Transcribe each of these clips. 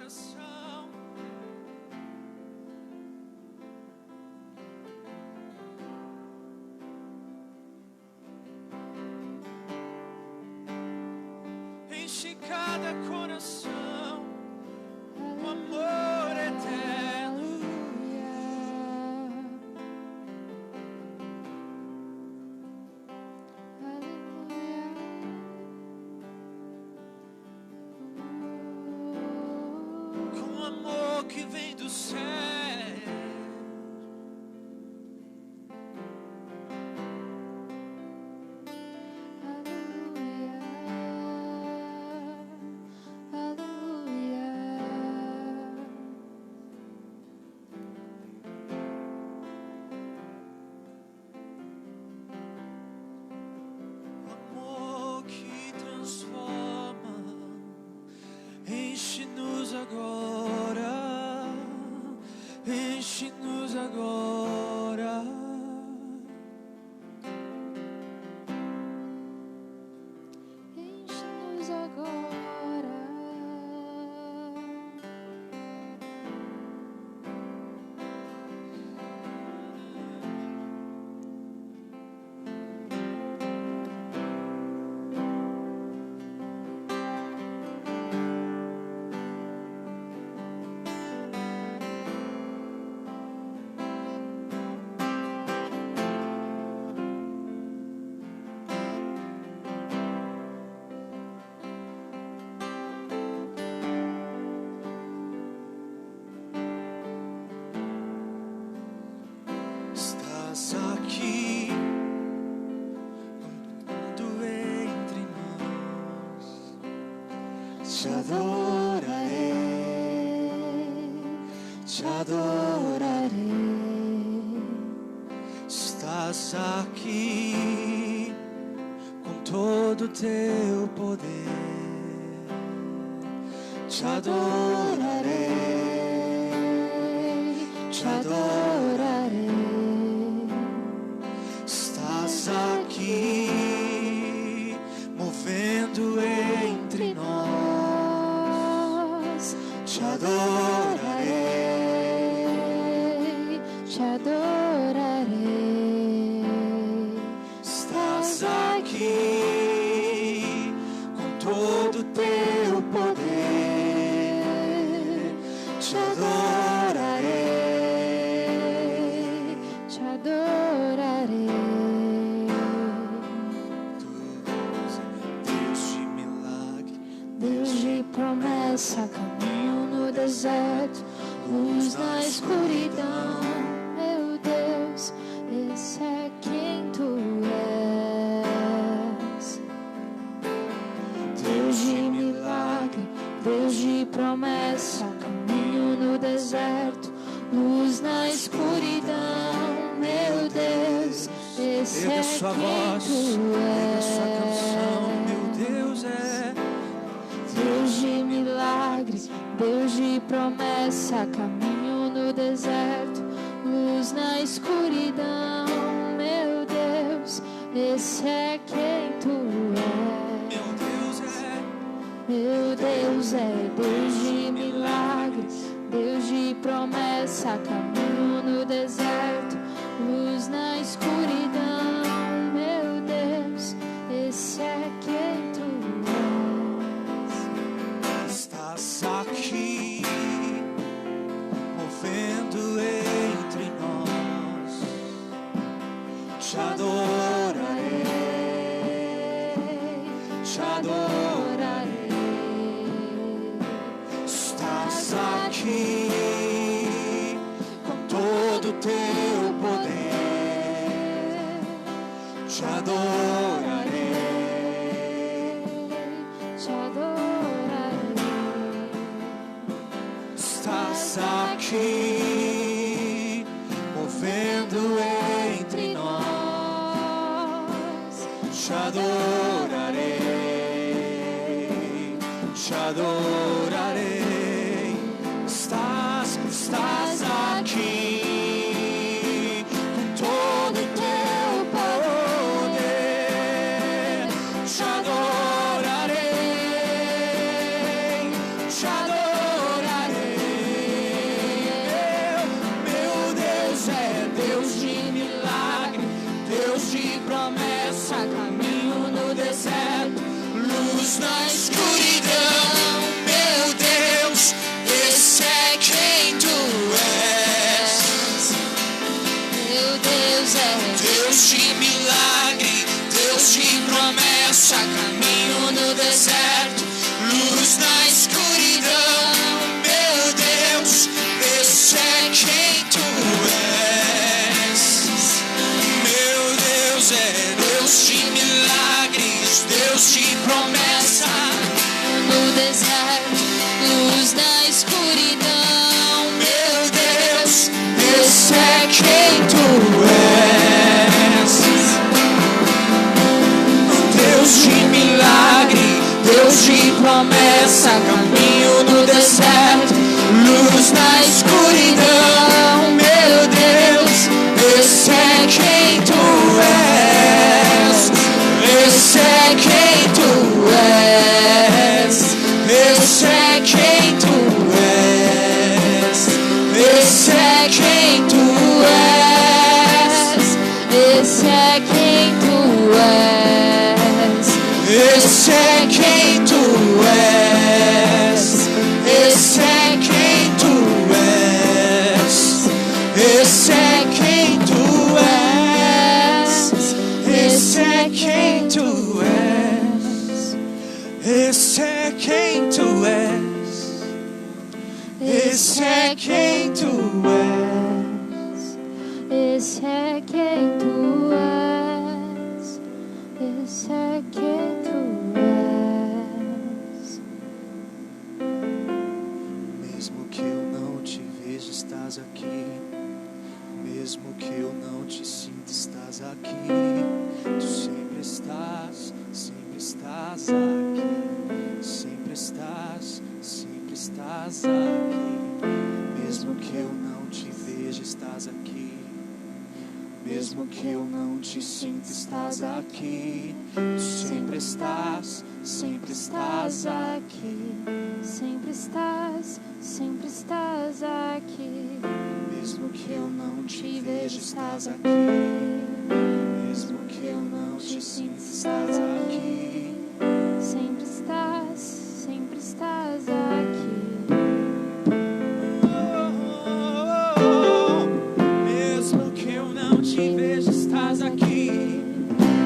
coração. Enche cada coração com amor eterno. Com amor que vem do céu. Amor que transforma, enche-nos agora, enche-nos agora. Enche-nos agora. Estás aqui, quando entre nós, te adorarei, te adorarei. Estás aqui, com todo teu poder, te adorarei, te adorarei. Estás aqui, movendo entre nós, te adorarei, Te adorarei. estás aqui, com todo teu poder, te adorarei, Te adorarei. Deus de milagre, Deus de promessa, caminho no deserto, luz na escuridão. Meu Deus, esse é quem tu és. Deus de milagre, Deus de promessa, caminho no deserto, luz na escuridão. Meu Deus, esse erga é sua quem voz, tu erga sua és. canção, meu Deus é. Deus de milagre, Deus de promessa, caminho no deserto, luz na escuridão. Meu Deus, esse é quem tu és. Meu Deus é. Meu Deus é Deus de milagre, Deus de promessa, caminho no deserto, luz na escuridão. Meu Deus, esse é quem tu és. Estás aqui, movendo entre nós, te adorarei, te adorarei. Estás aqui, com todo teu poder, te adorarei. Te adorarei. Estás aqui, movendo entre nós, te adorarei, te adorarei. Estás aqui, com todo o teu poder, te adorarei, te adorarei. promessa, caminho no deserto, luz na escuridão. Meu Deus, esse é quem tu és. Meu Deus é Deus de milagre, Deus de promessa, caminho no deserto, luz na escuridão. Meu Deus, esse é quem tu és. Meu Deus é Deus de milagres, Deus de promessa, no deserto, luz na escuridão. meu Deus, esse é quem tu és. Deus de milagre, Deus de promessa, caminho no deserto, luz na escuridão. Meu Deus, esse é quem tu és. Esse é quem tu és. Esse é quem tu és. Esse é quem tu és. Esse é quem tu és. Esse é quem tu és. Esse é quem tu és. Esse é quem tu és. Esse é quem tu és. Esse é quem tu és. Esse é quem tu és. Esse é quem tu és. Esse é quem tu és. Mesmo que eu não te veja, estás aqui. Mesmo que eu não te sinta, estás aqui. Tu sempre estás aqui. Sempre estás aqui. Mesmo que eu não te veja, estás aqui. Mesmo que eu não te sinta, estás aqui. Tu sempre estás aqui. Sempre estás aqui. Mesmo que eu não te veja, estás aqui. Mesmo que eu não te sinta, estás aqui. Sempre estás aqui. Mesmo que eu não te veja, estás aqui.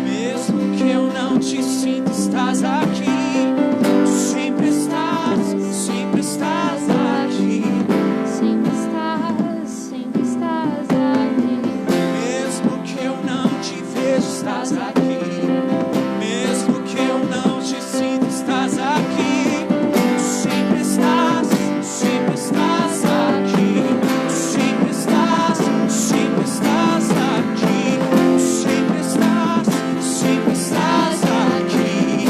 Mesmo que eu não te sinta, estás aqui. Tu sempre estás aqui. Sempre estás aqui. Mesmo que eu não te veja, estás aqui. Mesmo que eu não te sinta, estás aqui. Tu sempre estás aqui. Tu sempre estás aqui. Tu sempre estás aqui.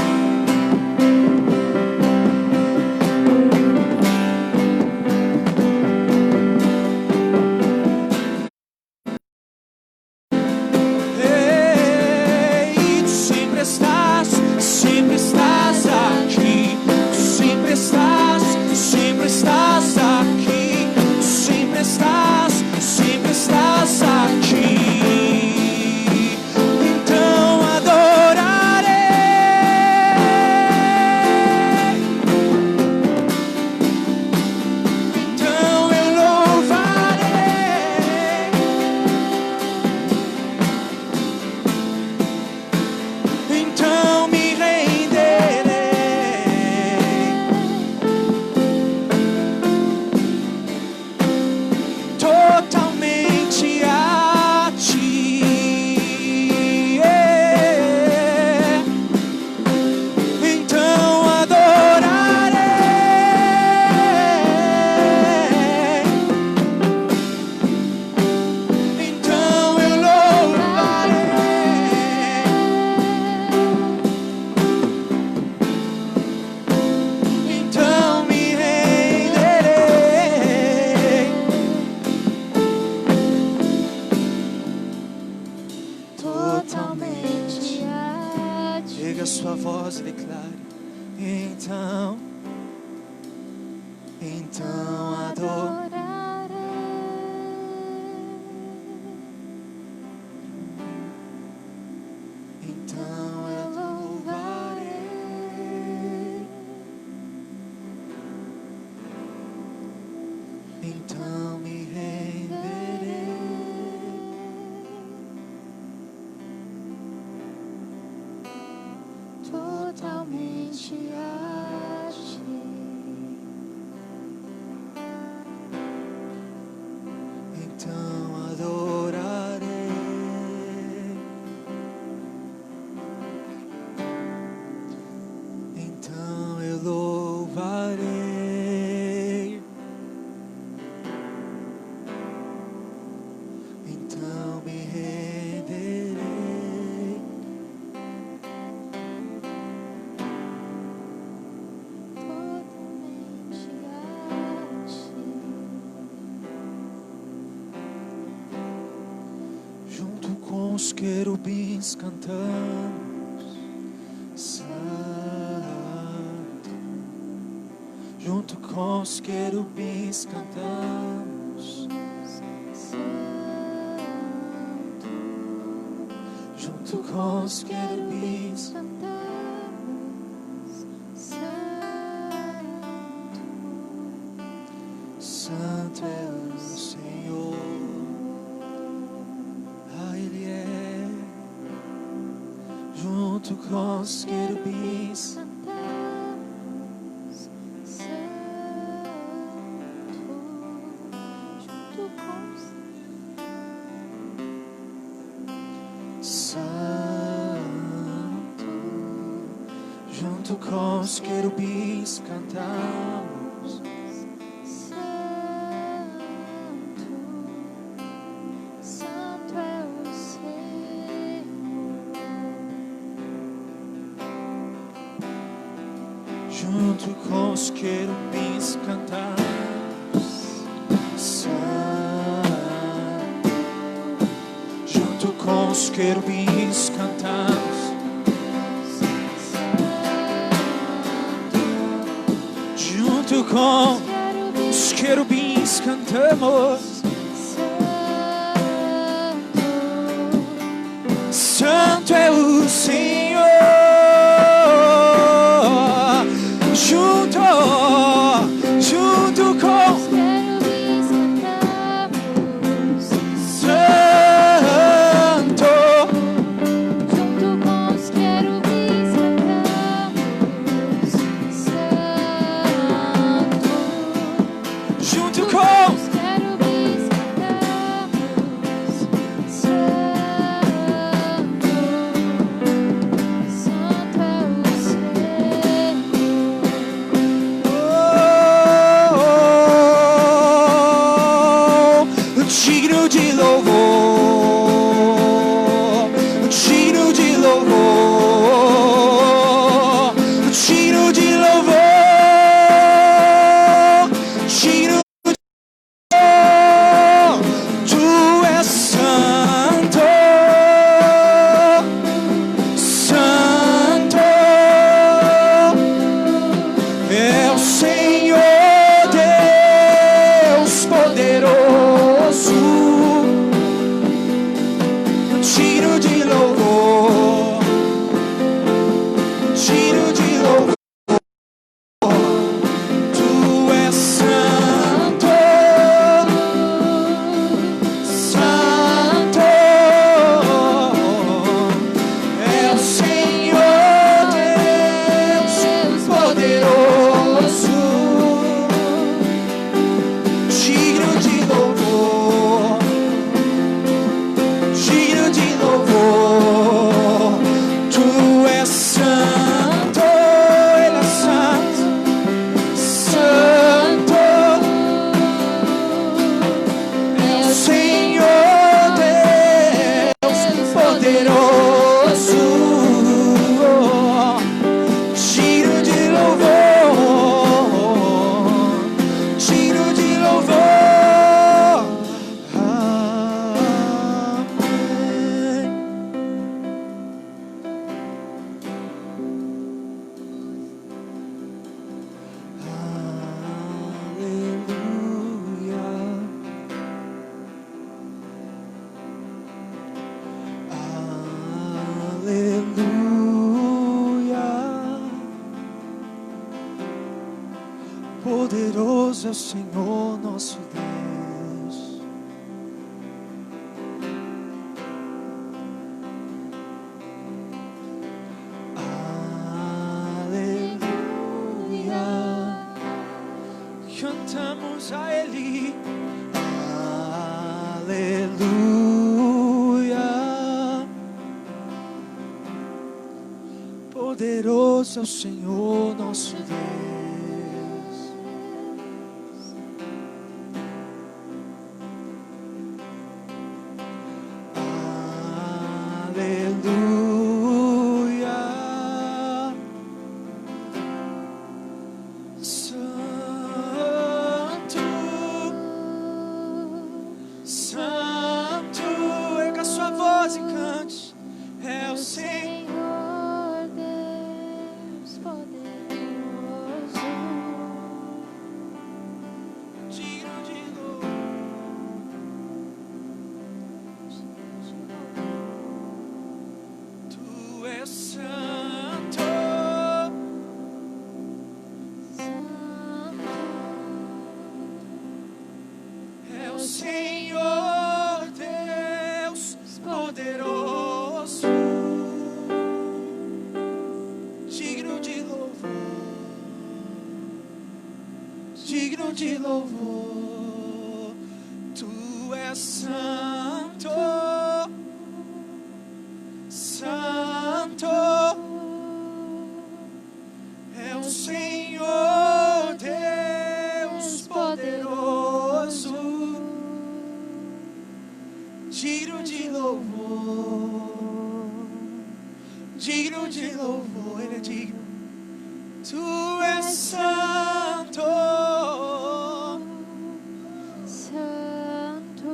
Ei, tu sempre estás aqui. Tu sempre estás aqui. Tu sempre estás aqui. Então adorarei. Então eu louvarei. Então me renderei totalmente a ti. Então adorarei. Então eu louvarei. Então me renderei totalmente. A ti. Erga sua voz e declare. Então adorarei. então me renderei. Totalmente a ti. Então adorarei. Então eu louvarei. Então me renderei. Totalmente a ti. Junto com os querubins cantamos, Santo. Junto com os querubins cantamos, Santo. junto com os querubins. Cantamos, Santo. Santo é o Senhor. Ah, Ele é. Junto com os querubins. Cantamos, Santo. Junto com Santo, junto com os querubins cantamos, Santo. Santo é o Senhor. junto com os querubins cantamos, Santo, junto com os querubins cantamos, junto com os querubins cantamos, Santo é o Senhor. Junto com Santo, Junto com os querubins cantamos, Santo. junto com Os querubins Poderoso é o Senhor nosso Deus. Aleluia. Cantamos a Ele. Aleluia. Poderoso é o Senhor nosso Deus. Aleluia. Santo, Santo, erga a sua voz e cante. É o Senhor. Deus poderoso, Digno de louvor. Tu és santo, é o Senhor Deus poderoso, digno de louvor, digno de louvor. Tu és santo, Santo, é o Senhor Deus poderoso, digno de louvor, digno de louvor, Ele é digno. Tu és santo, Santo,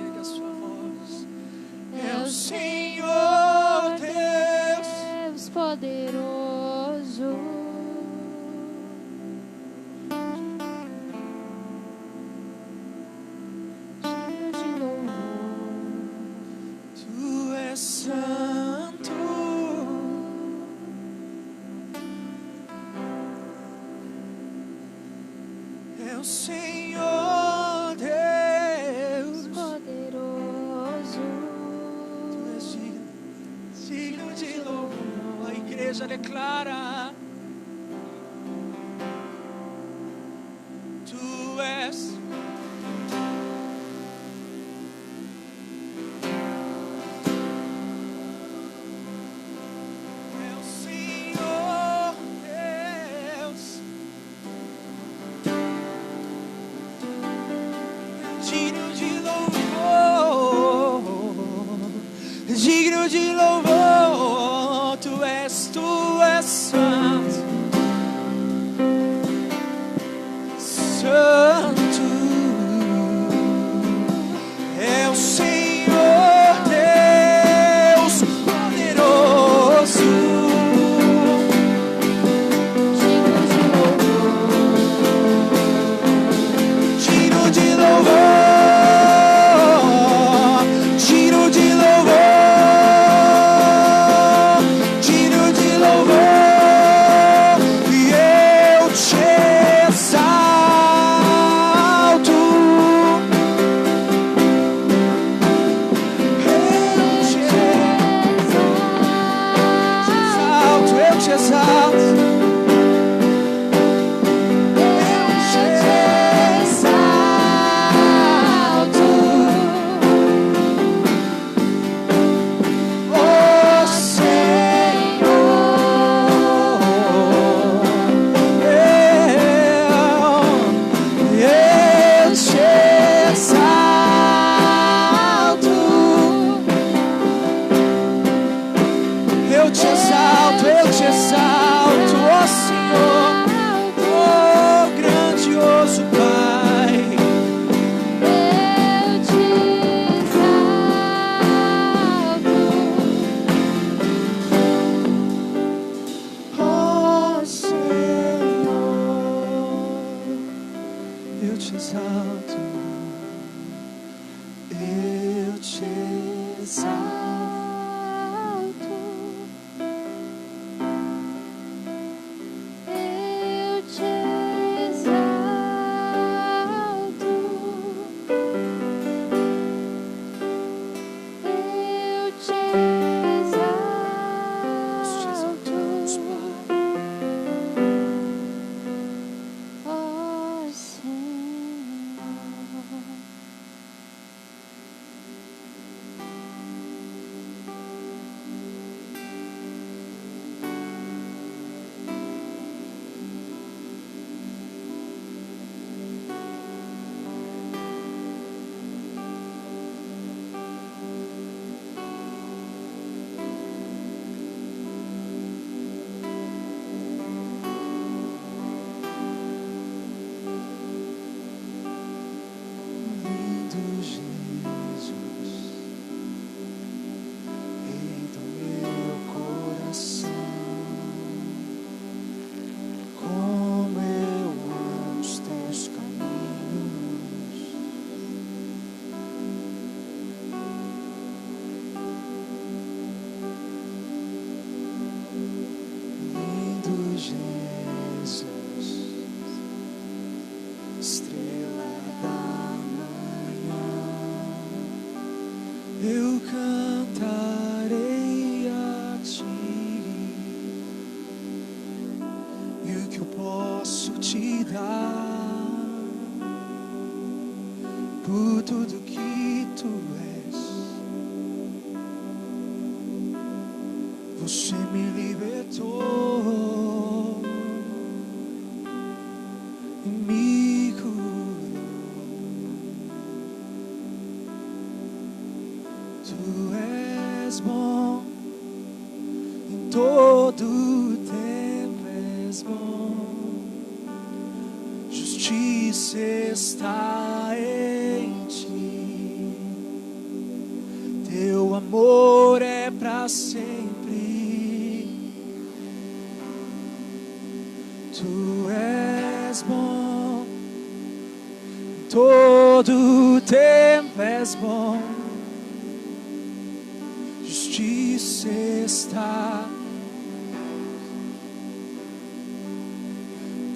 erga a sua voz, é o Senhor Deus. Deus poderoso, digno de louvor. Tu és santo, é o Senhor Deus. Poderoso, Tu és digno, digno de louvor. A igreja declara: Tu és. É o Senhor Deus, digno de louvor, digno de louvor. Tu és santo, santo, é o Senhor Deus poderoso, digno de louvor, digno de louvor, digno de louvor, e eu te exalto, eu te exalto. Eu te exalto, ó Senhor, ó grandioso Pai. eu te exalto, Ó Senhor, eu te exalto, eu te exalto. eu te exalto. estrela da manhã, eu cantarei a ti. E o que eu posso te dar por tudo que tu és? Você me libertou e me curou. Tu és bom em todo tempo, és bom. Justiça está em ti. Teu amor é para sempre. Tu és bom em todo tempo, és bom. Justiça está.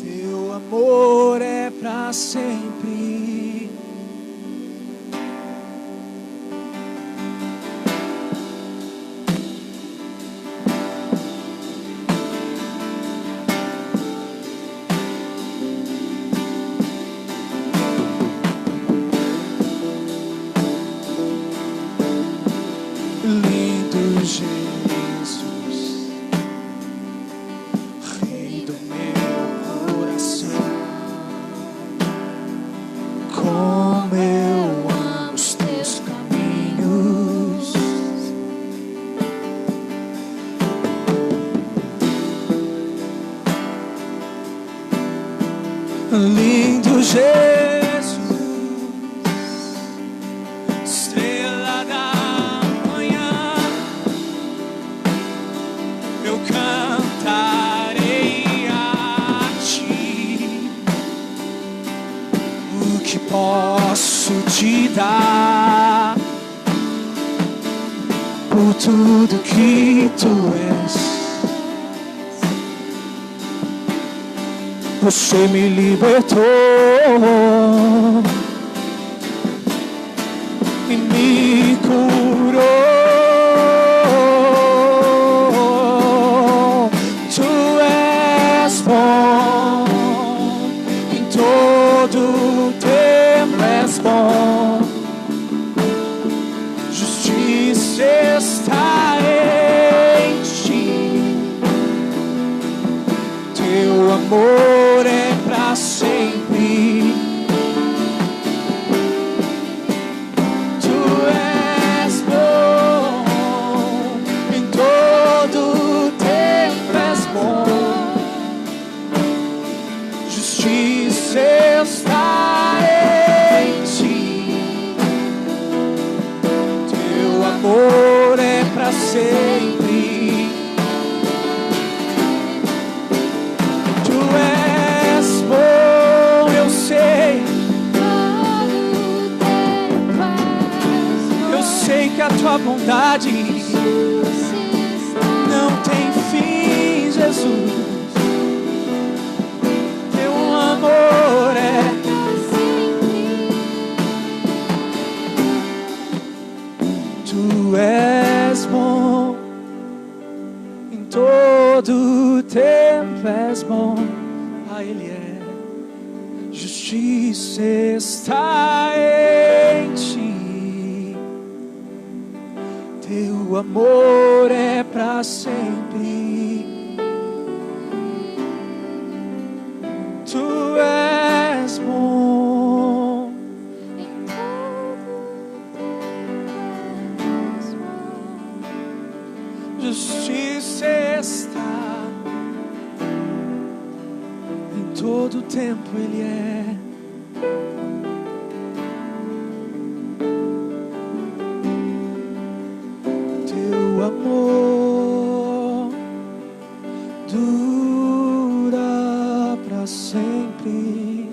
Teu amor é para sempre. Lindo Jesus, Rei do meu coração, como eu amo os teus caminhos. Lindo Jesus, estrela da manhã, eu cantarei a ti. O que posso te dar por tudo que tu és? Você me libertou e me curou. Tu és bom em todo tempo, és bom. Justiça está em ti. Teu amor é para sempre. Tu és bom em todo tempo, és bom. Justiça está em ti. Teu amor é para sempre. Que a tua bondade não tem fim, Jesus. Teu amor é tu és bom em todo tempo, és bom. Ah, Ele é. Justiça está em ti. Teu amor é para sempre. Tu és bom em todo tempo, és bom. Justiça está em todo tempo, Ele é. Amor dura para sempre.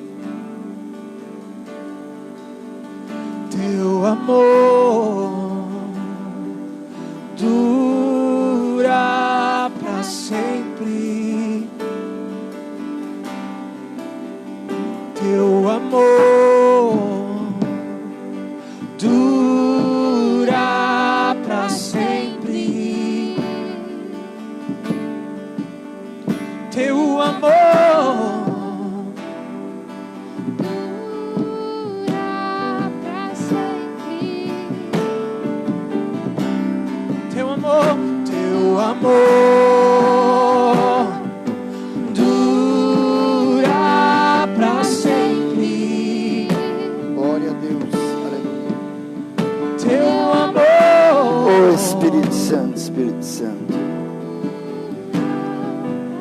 Teu amor dura para sempre. Teu amor dura pra sempre. Teu amor dura pra sempre. teu amor dura pra sempre. Glória a Deus, aleluia. Teu amor, Oh Espírito Santo, Espírito Santo.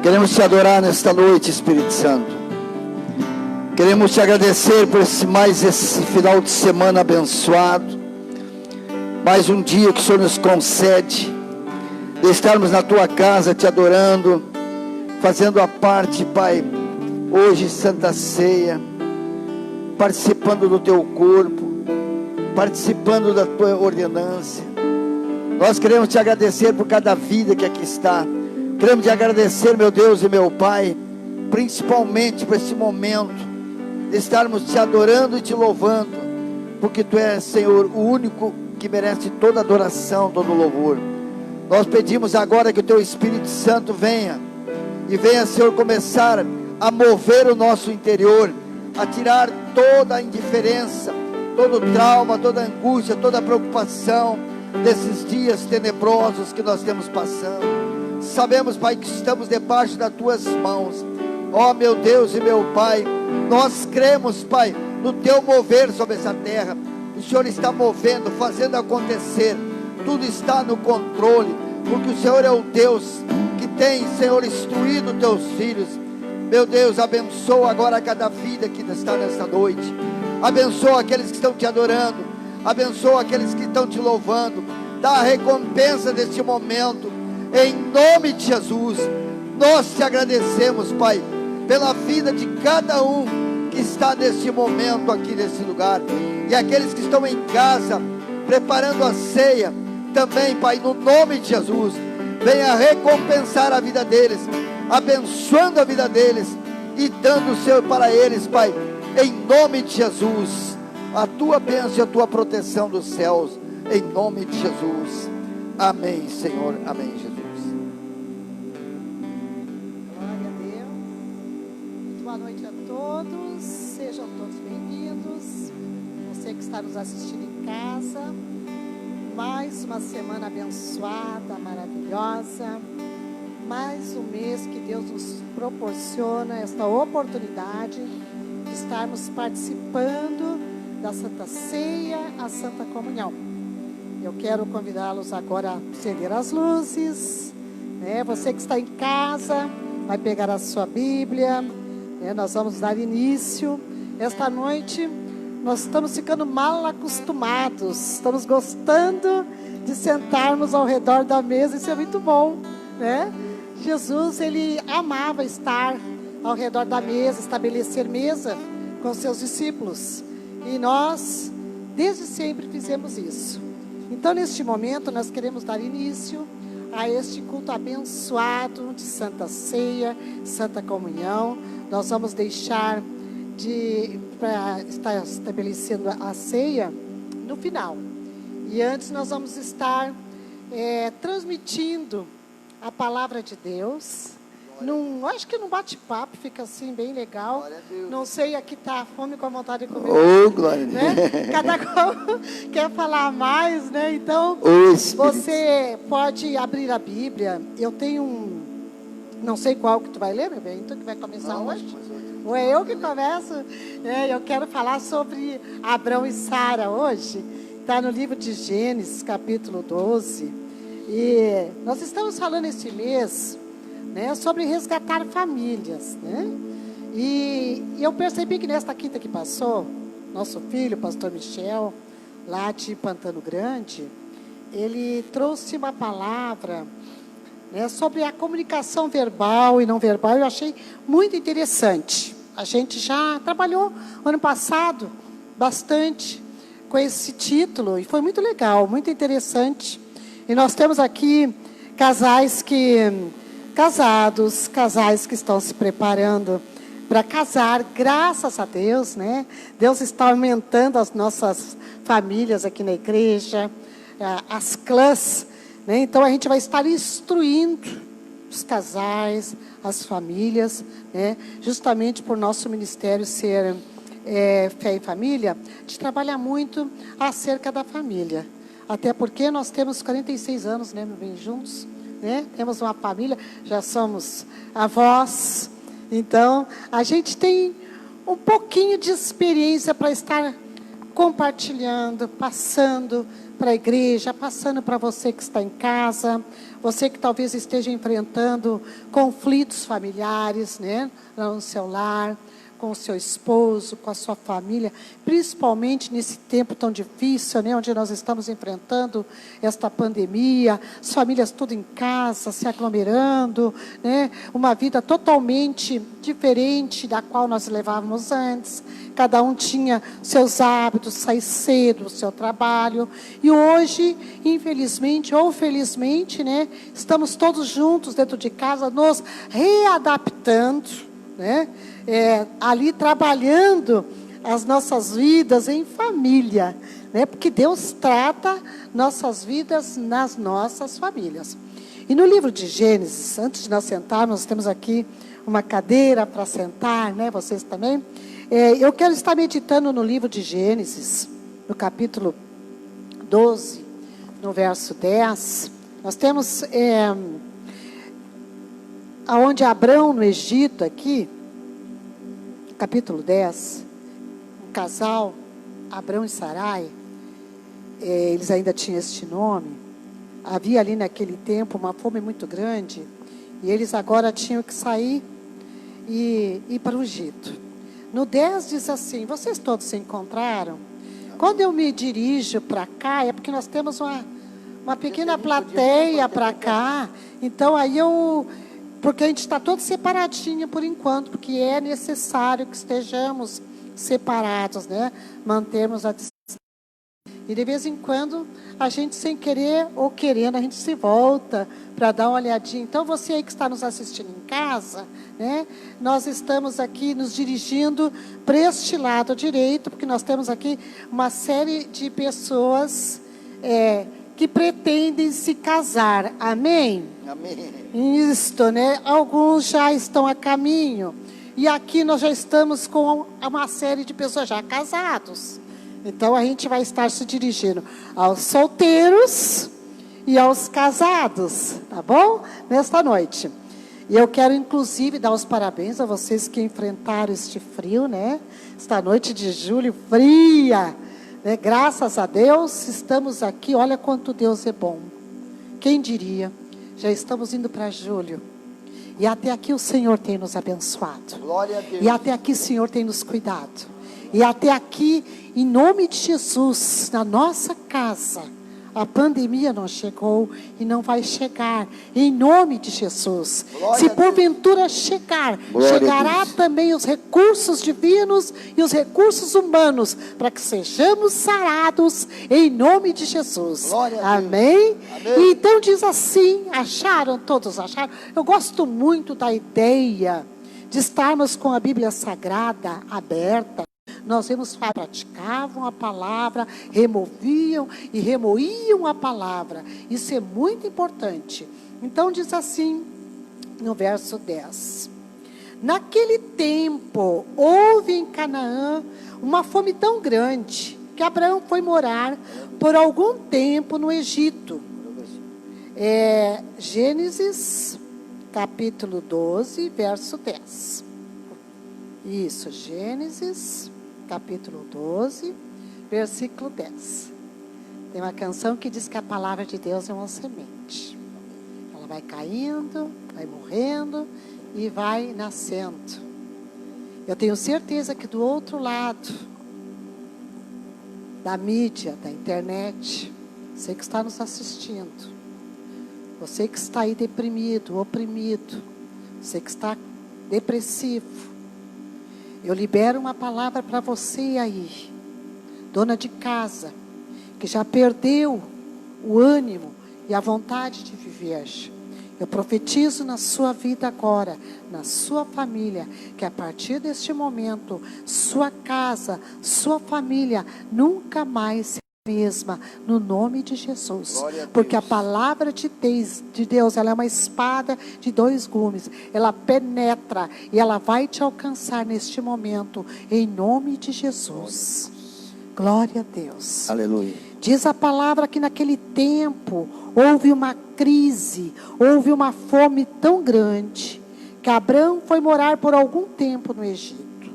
Queremos te adorar nesta noite, Espírito Santo. Queremos te agradecer por esse final de semana abençoado. Mais um dia que o Senhor nos concede de estarmos na tua casa te adorando, fazendo a parte, Pai, hoje Santa Ceia, participando do teu corpo, participando da tua ordenança. Nós queremos te agradecer por cada vida que aqui está. Queremos te agradecer, meu Deus e meu Pai, principalmente por esse momento de estarmos te adorando e te louvando, porque tu és, Senhor, o único que merece toda adoração, todo louvor. Nós pedimos agora que o teu Espírito Santo venha, e venha, Senhor, começar a mover o nosso interior, a tirar toda a indiferença, todo o trauma, toda a angústia, toda a preocupação desses dias tenebrosos que nós temos passando. Sabemos, Pai, que estamos debaixo das tuas mãos. Ó meu Deus e meu Pai, nós cremos, Pai, no teu mover sobre essa terra. O Senhor está movendo, fazendo acontecer. Tudo está no controle, porque o Senhor é o Deus que tem, Senhor, instruído teus filhos. Meu Deus, abençoa agora cada vida que está nesta noite. Abençoa aqueles que estão te adorando. Abençoa aqueles que estão te louvando. Dá a recompensa deste momento, em nome de Jesus. Nós te agradecemos, Pai, pela vida de cada um que está neste momento aqui nesse lugar, e aqueles que estão em casa preparando a ceia também, Pai, no nome de Jesus. Venha recompensar a vida deles, abençoando a vida deles e dando o seu para eles, Pai, em nome de Jesus, a tua bênção e a tua proteção dos céus, em nome de Jesus. Amém, Senhor, amém, Jesus. Glória a Deus. Muito boa noite a todos. Sejam todos bem-vindos. Você que está nos assistindo em casa. Mais uma semana abençoada, maravilhosa. Mais um mês que Deus nos proporciona esta oportunidade de estarmos participando da Santa Ceia, a Santa Comunhão. Eu quero convidá-los agora a acender as luzes, né? Você que está em casa, vai pegar a sua Bíblia, né? Nós vamos dar início. Esta noite, nós estamos ficando mal acostumados, estamos gostando de sentarmos ao redor da mesa, isso é muito bom, né? Jesus, ele amava estar ao redor da mesa, estabelecer mesa com seus discípulos, e nós, desde sempre, fizemos isso. Então, neste momento, nós queremos dar início a este culto abençoado de Santa Ceia, Santa Comunhão. Nós vamos deixar para estar estabelecendo a ceia no final. E antes nós vamos estar transmitindo a palavra de Deus. Acho que num bate-papo fica assim bem legal. Não sei, aqui está a fome com a vontade de comer. Oh, glória a Deus. Né? Cada qual quer falar mais, né? Então, você pode abrir a Bíblia. Eu tenho não sei qual que tu vai ler, meu bem. Tu que vai começar hoje? Ou é eu que começo? Eu quero falar sobre Abrão e Sara hoje. Está no livro de Gênesis, capítulo 12. E nós estamos falando este mês, né, sobre resgatar famílias, né? E eu percebi que nesta quinta que passou, nosso filho, o pastor Michel, lá de Pantano Grande, ele trouxe uma palavra, né, sobre a comunicação verbal e não verbal. Eu achei muito interessante. A gente já trabalhou ano passado bastante com esse título e foi muito legal, muito interessante. E nós temos aqui casados, casais que estão se preparando para casar, graças a Deus, né? Deus está aumentando as nossas famílias aqui na igreja, as clãs, né? Então a gente vai estar instruindo os casais, as famílias, né? Justamente por nosso ministério ser Fé e Família, de trabalhar muito acerca da família. Até porque nós temos 46 anos, né, bem juntos, né? Temos uma família, já somos avós. Então, a gente tem um pouquinho de experiência para estar compartilhando, passando para a igreja, passando para você que está em casa, você que talvez esteja enfrentando conflitos familiares, né, no seu lar, com o seu esposo, com a sua família, principalmente nesse tempo tão difícil, né, onde nós estamos enfrentando esta pandemia, as famílias tudo em casa, se aglomerando, né, uma vida totalmente diferente da qual nós levávamos antes. Cada um tinha seus hábitos, sair cedo do seu trabalho. E hoje, infelizmente ou felizmente, né, estamos todos juntos dentro de casa, nos readaptando, né, ali trabalhando as nossas vidas em família, né, porque Deus trata nossas vidas nas nossas famílias. E no livro de Gênesis, antes de nós sentarmos, nós temos aqui uma cadeira para sentar, né, vocês também. Eu quero estar meditando no livro de Gênesis, no capítulo 12, no verso 10. Nós temos aonde Abrão no Egito aqui, capítulo 10, um casal, Abrão e Sarai, eles ainda tinham este nome. Havia ali naquele tempo uma fome muito grande, e eles agora tinham que sair e ir para o Egito. No 10 diz assim: vocês todos se encontraram? Quando eu me dirijo para cá, é porque nós temos uma pequena plateia para cá. Então aí porque a gente está todo separadinho por enquanto, porque é necessário que estejamos separados, né? Mantermos a distância. E de vez em quando, a gente sem querer ou querendo, a gente se volta para dar uma olhadinha. Então, você aí que está nos assistindo em casa, né? Nós estamos aqui nos dirigindo para este lado direito, porque nós temos aqui uma série de pessoas que pretendem se casar. Amém? Amém. Isto, né? Alguns já estão a caminho. E aqui nós já estamos com uma série de pessoas já casados. Então, a gente vai estar se dirigindo aos solteiros e aos casados, tá bom? Nesta noite. E eu quero, inclusive, dar os parabéns a vocês que enfrentaram este frio, né? Esta noite de julho, fria, né? Graças a Deus, estamos aqui. Olha quanto Deus é bom. Quem diria? Já estamos indo para julho. E até aqui o Senhor tem nos abençoado. Glória a Deus. E até aqui o Senhor tem nos cuidado. E até aqui, em nome de Jesus, na nossa casa, a pandemia não chegou e não vai chegar, em nome de Jesus. Se porventura chegar, chegará também os recursos divinos e os recursos humanos, para que sejamos sarados, em nome de Jesus. Amém? E então diz assim, todos acharam? Eu gosto muito da ideia de estarmos com a Bíblia Sagrada aberta. Nós vemos que praticavam a palavra, removiam e remoíam a palavra. Isso é muito importante. Então diz assim, no verso 10. Naquele tempo, houve em Canaã uma fome tão grande, que Abraão foi morar por algum tempo no Egito. Gênesis, capítulo 12, verso 10. Isso, Gênesis, capítulo 12, versículo 10. Tem uma canção que diz que a palavra de Deus é uma semente. Ela vai caindo, vai morrendo e vai nascendo. Eu tenho certeza que do outro lado da mídia, da internet, você que está nos assistindo, você que está aí deprimido, oprimido, você que está depressivo, eu libero uma palavra para você aí, dona de casa, que já perdeu o ânimo e a vontade de viver. Eu profetizo na sua vida agora, na sua família, que a partir deste momento, sua casa, sua família, nunca mais será a mesma, no nome de Jesus. Porque a palavra de Deus, ela é uma espada de 2 gumes. Ela penetra e ela vai te alcançar neste momento, em nome de Jesus. Glória a Deus. Aleluia. Diz a palavra que naquele tempo houve uma crise, houve uma fome tão grande, que Abrão foi morar por algum tempo no Egito.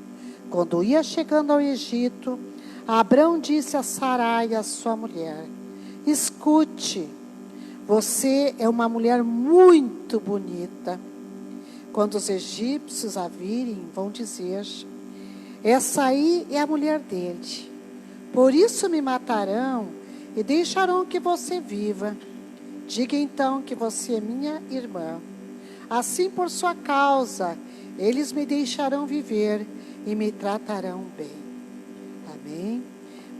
Quando ia chegando ao Egito, Abrão disse a Sarai, a sua mulher: escute, você é uma mulher muito bonita. Quando os egípcios a virem, vão dizer: essa aí é a mulher dele. Por isso me matarão e deixarão que você viva. Diga então que você é minha irmã. Assim, por sua causa, eles me deixarão viver e me tratarão bem. Amém?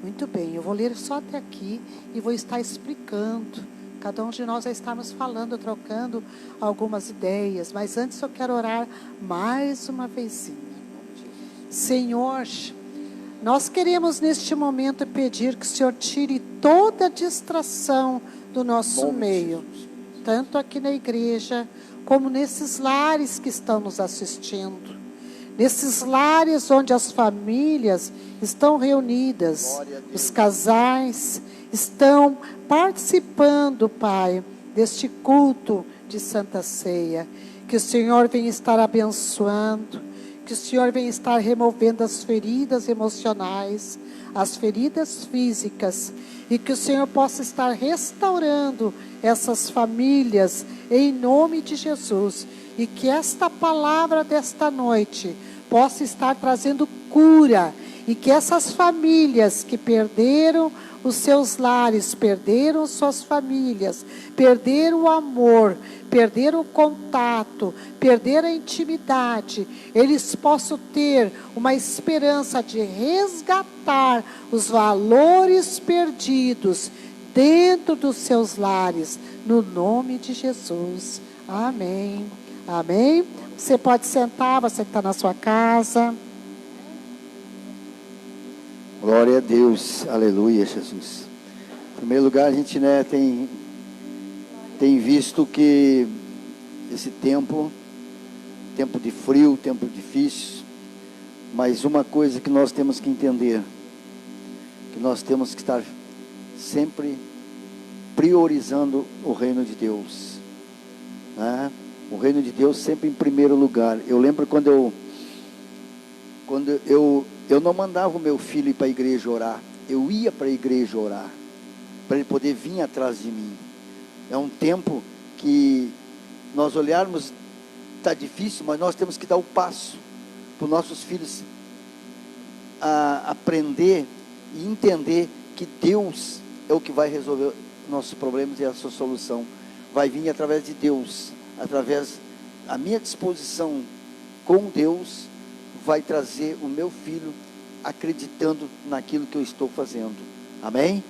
Muito bem, eu vou ler só até aqui e vou estar explicando. Cada um de nós vai estarmos falando, trocando algumas ideias. Mas antes eu quero orar mais uma vezinha. Senhor, nós queremos neste momento pedir que o Senhor tire toda a distração do nosso meio, tanto aqui na igreja, como nesses lares que estão nos assistindo. Nesses lares onde as famílias estão reunidas, os casais estão participando, Pai, deste culto de Santa Ceia. Que o Senhor venha estar abençoando, que o Senhor venha estar removendo as feridas emocionais, as feridas físicas, e que o Senhor possa estar restaurando essas famílias em nome de Jesus, e que esta palavra desta noite possa estar trazendo cura, e que essas famílias que perderam os seus lares, perderam suas famílias, perderam o amor, perderam o contato, perderam a intimidade, eles possam ter uma esperança de resgatar os valores perdidos dentro dos seus lares, no nome de Jesus. Amém. Amém. Você pode sentar, você que está na sua casa. Glória a Deus, aleluia, Jesus. Em primeiro lugar, a gente tem visto que esse tempo de frio, tempo difícil, mas uma coisa que nós temos que entender, que nós temos que estar sempre priorizando o reino de Deus, né? O reino de Deus sempre em primeiro lugar. Eu lembro quando eu não mandava o meu filho ir para a igreja orar, eu ia para a igreja orar, para ele poder vir atrás de mim. É um tempo que nós olharmos, está difícil, mas nós temos que dar o passo para os nossos filhos aprender e entender que Deus é o que vai resolver nossos problemas, e a sua solução vai vir através de Deus, através da minha disposição com Deus, vai trazer o meu filho acreditando naquilo que eu estou fazendo. Amém?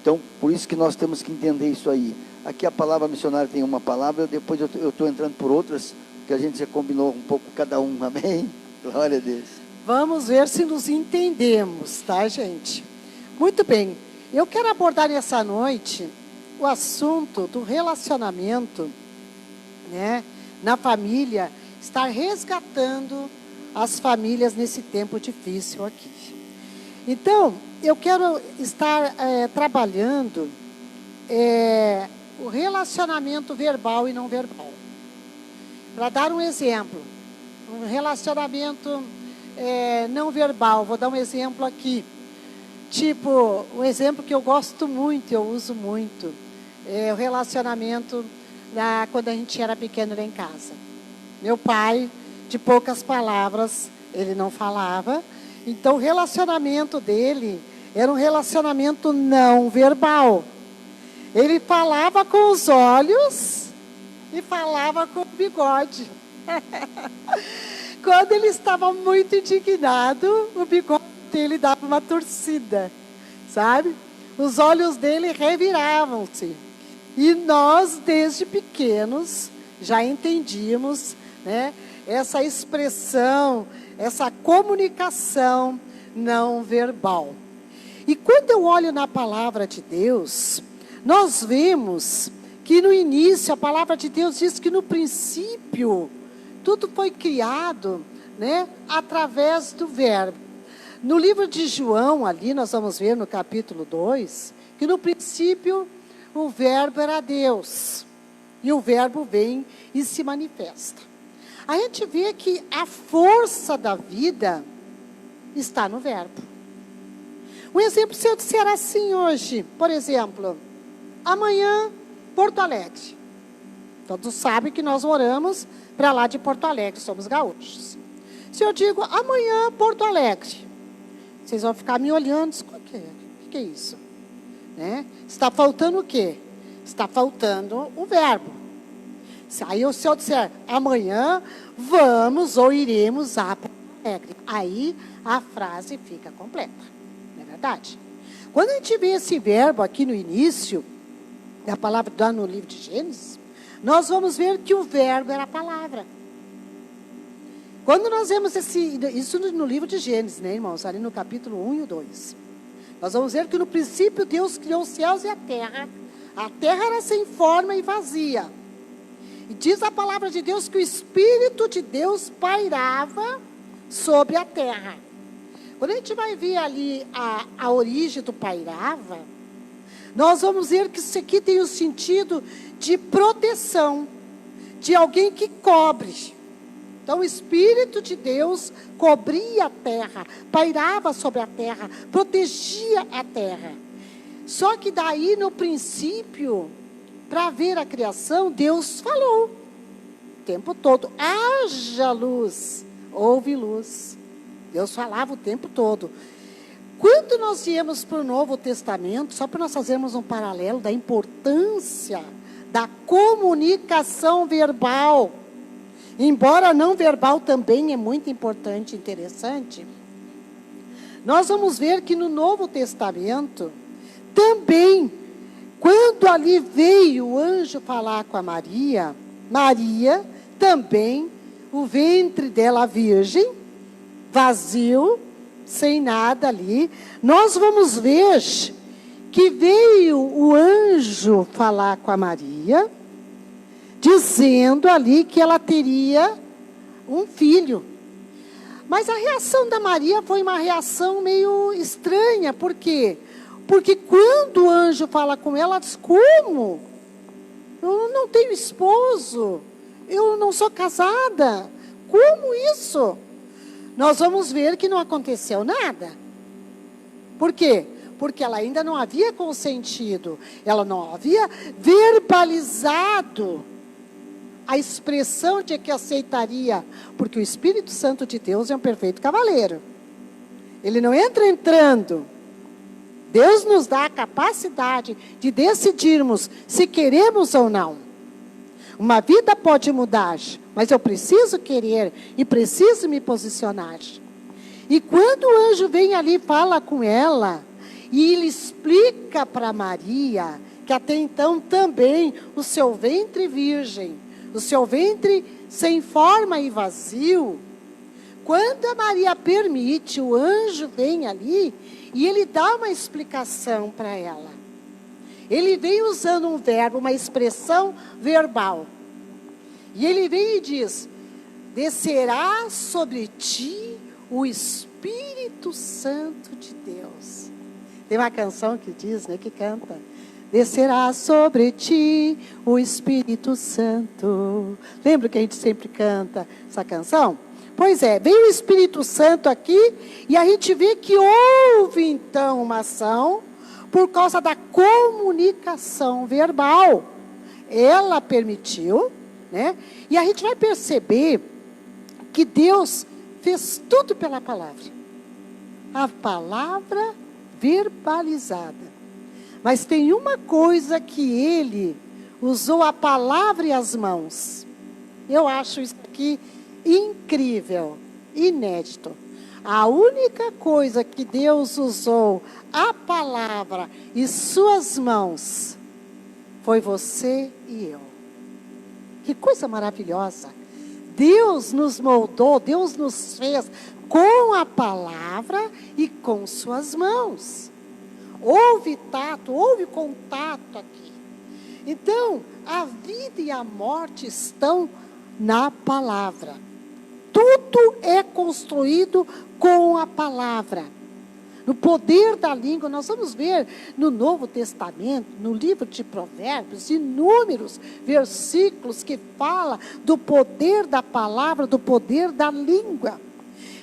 Então, por isso que nós temos que entender isso aí. Aqui a palavra missionária tem uma palavra, depois eu estou entrando por outras, que a gente já combinou um pouco cada um. Amém? Glória a Deus. Vamos ver se nos entendemos, tá, gente? Muito bem. Eu quero abordar nessa noite o assunto do relacionamento, né, na família, estar resgatando as famílias nesse tempo difícil aqui. Então, eu quero estar trabalhando o relacionamento verbal e não verbal. Para dar um exemplo, um relacionamento não verbal, vou dar um exemplo aqui. Tipo, um exemplo que eu gosto muito, eu uso muito, é o relacionamento quando a gente era pequeno lá em casa. Meu pai, de poucas palavras, ele não falava. Então, o relacionamento dele era um relacionamento não verbal. Ele falava com os olhos e falava com o bigode. Quando ele estava muito indignado, o bigode dele dava uma torcida, sabe? Os olhos dele reviravam-se. E nós, desde pequenos, já entendíamos, né, essa expressão, essa comunicação não verbal. E quando eu olho na palavra de Deus, nós vemos que no início a palavra de Deus diz que no princípio tudo foi criado, né, através do verbo. No livro de João, ali nós vamos ver no capítulo 2, que no princípio o verbo era Deus. E o verbo vem e se manifesta. A gente vê que a força da vida está no verbo. Um exemplo, se eu disser assim hoje, por exemplo, amanhã, Porto Alegre. Todos sabem que nós moramos para lá de Porto Alegre, somos gaúchos. Se eu digo amanhã, Porto Alegre, vocês vão ficar me olhando, o que é isso? Né? Está faltando o quê? Está faltando o verbo. Aí se eu disser amanhã, vamos ou iremos a Porto Alegre, aí a frase fica completa. Não é verdade? Quando a gente vê esse verbo aqui no início, da palavra lá no livro de Gênesis, nós vamos ver que o verbo era a palavra. Quando nós vemos isso no livro de Gênesis, né, irmãos? Ali no capítulo 1 e o 2. Nós vamos ver que no princípio Deus criou os céus e a terra. A terra era sem forma e vazia. E diz a palavra de Deus que o Espírito de Deus pairava sobre a terra. Quando a gente vai ver ali a origem do pairava, nós vamos ver que isso aqui tem o sentido de proteção, de alguém que cobre. Então o Espírito de Deus cobria a terra, pairava sobre a terra, protegia a terra. Só que daí no princípio, para ver a criação, Deus falou o tempo todo: haja luz, houve luz. Deus falava o tempo todo. Quando nós viemos para o Novo Testamento, só para nós fazermos um paralelo da importância da comunicação verbal, embora não verbal também é muito importante e interessante, nós vamos ver que no Novo Testamento, também, quando ali veio o anjo falar com a Maria, Maria também, o ventre dela virgem, vazio, sem nada ali, nós vamos ver que veio o anjo falar com a Maria, dizendo ali que ela teria um filho. Mas a reação da Maria foi uma reação meio estranha. Por quê? Porque quando o anjo fala com ela, ela diz: como? Eu não tenho esposo, eu não sou casada, como isso? Nós vamos ver que não aconteceu nada. Por quê? Porque ela ainda não havia consentido, ela não havia verbalizado a expressão de que aceitaria, porque o Espírito Santo de Deus é um perfeito cavaleiro. Ele não entra entrando. Deus nos dá a capacidade de decidirmos se queremos ou não. Uma vida pode mudar, mas eu preciso querer e preciso me posicionar. E quando o anjo vem ali e fala com ela, e ele explica para Maria que até então também o seu ventre virgem, o seu ventre sem forma e vazio, quando a Maria permite, o anjo vem ali e ele dá uma explicação para ela. Ele vem usando um verbo, uma expressão verbal. E ele vem e diz: descerá sobre ti o Espírito Santo de Deus. Tem uma canção que diz, né, que canta: descerá sobre ti o Espírito Santo. Lembra que a gente sempre canta essa canção? Pois é, vem o Espírito Santo aqui e a gente vê que houve então uma ação por causa da comunicação verbal. Ela permitiu, né? E a gente vai perceber que Deus fez tudo pela palavra. A palavra verbalizada. Mas tem uma coisa que ele usou: a palavra e as mãos. Eu acho isso aqui incrível, inédito. A única coisa que Deus usou a palavra e suas mãos foi você e eu. Que coisa maravilhosa. Deus nos moldou, Deus nos fez com a palavra e com suas mãos. Houve tato, houve contato aqui. Então, a vida e a morte estão na palavra. Tudo é construído com a palavra. No poder da língua, nós vamos ver no Novo Testamento, no livro de Provérbios, inúmeros versículos que falam do poder da palavra, do poder da língua.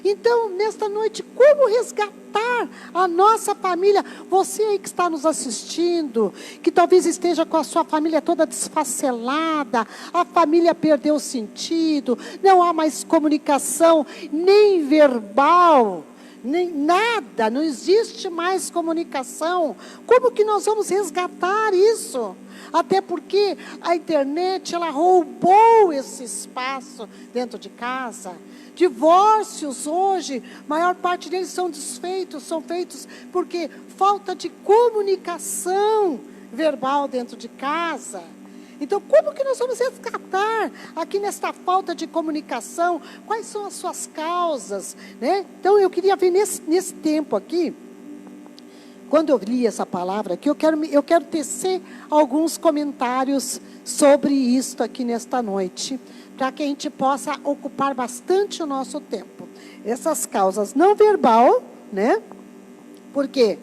Então, nesta noite, como resgatar a nossa família? Você aí que está nos assistindo, que talvez esteja com a sua família toda desfacelada, a família perdeu o sentido, não há mais comunicação, nem verbal, nem nada, não existe mais comunicação. Como que nós vamos resgatar isso? Até porque a internet, ela roubou esse espaço dentro de casa. Divórcios hoje, a maior parte deles são desfeitos, são feitos porque falta de comunicação verbal dentro de casa. Então, como que nós vamos resgatar aqui nesta falta de comunicação? Quais são as suas causas, né? Então, eu queria ver nesse tempo aqui, quando eu li essa palavra aqui, eu quero tecer alguns comentários sobre isto aqui nesta noite, para que a gente possa ocupar bastante o nosso tempo. Essas causas não verbal, né? Por quê?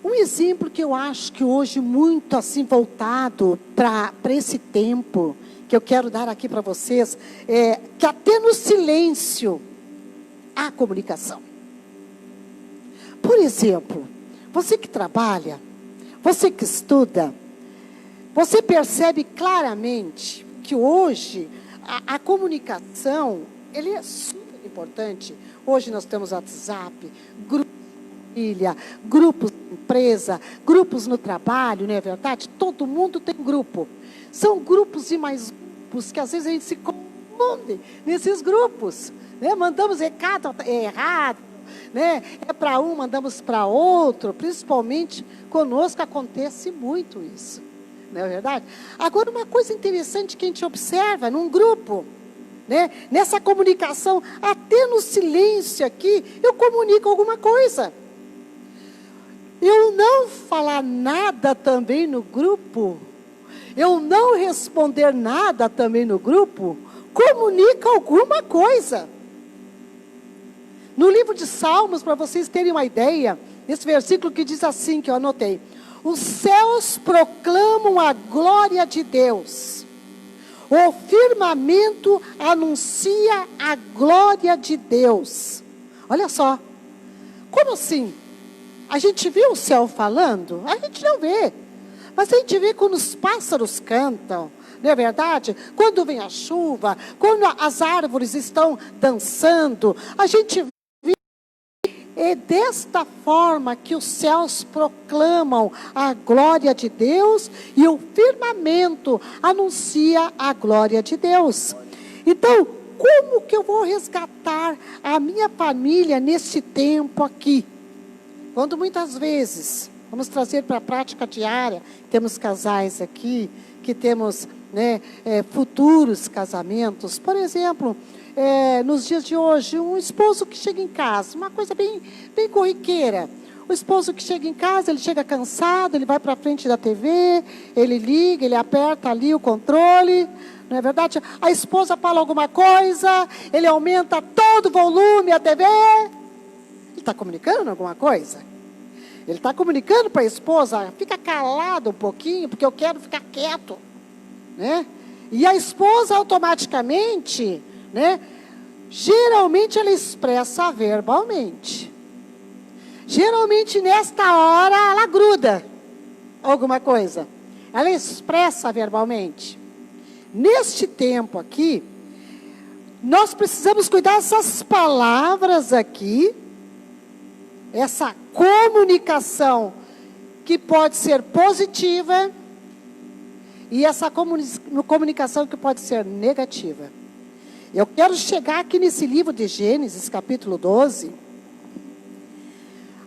Um exemplo que eu acho que hoje muito assim voltado para esse tempo, que eu quero dar aqui para vocês, é que até no silêncio há comunicação. Por exemplo, você que trabalha, você que estuda, você percebe claramente que hoje a comunicação, ele é super importante. Hoje nós temos WhatsApp, grupos de família, grupos de empresa, grupos no trabalho, não é verdade? Todo mundo tem grupo. São grupos e mais grupos que às vezes a gente se confunde nesses grupos, né? Mandamos recado errado, né? É para um, mandamos para outro. Principalmente conosco acontece muito isso. Não é verdade? Agora, uma coisa interessante que a gente observa num grupo, né? Nessa comunicação, até no silêncio aqui, eu comunico alguma coisa. Eu não falar nada também no grupo, eu não responder nada também no grupo, comunica alguma coisa. No livro de Salmos, para vocês terem uma ideia, esse versículo que diz assim, que eu anotei: os céus proclamam a glória de Deus. O firmamento anuncia a glória de Deus. Olha só. Como assim? A gente vê o céu falando? A gente não vê. Mas a gente vê quando os pássaros cantam. Não é verdade? Quando vem a chuva, quando as árvores estão dançando, a gente vê. É desta forma que os céus proclamam a glória de Deus e o firmamento anuncia a glória de Deus. Então, como que eu vou resgatar a minha família nesse tempo aqui? Quando muitas vezes, vamos trazer para a prática diária, temos casais aqui, que temos, né, futuros casamentos. Por exemplo, nos dias de hoje, um esposo que chega em casa, uma coisa bem corriqueira. O esposo que chega em casa, ele chega cansado, ele vai para frente da TV, ele liga, ele aperta ali o controle, não é verdade? A esposa fala alguma coisa, ele aumenta todo o volume da TV. Ele está comunicando alguma coisa? Ele está comunicando para a esposa: fica calado um pouquinho, porque eu quero ficar quieto, né? E a esposa automaticamente, né? Geralmente ela expressa verbalmente. Geralmente nesta hora ela gruda alguma coisa. Ela expressa verbalmente. Neste tempo aqui, nós precisamos cuidar dessas palavras aqui, essa comunicação que pode ser positiva e essa comunicação que pode ser negativa. Eu quero chegar aqui nesse livro de Gênesis, capítulo 12,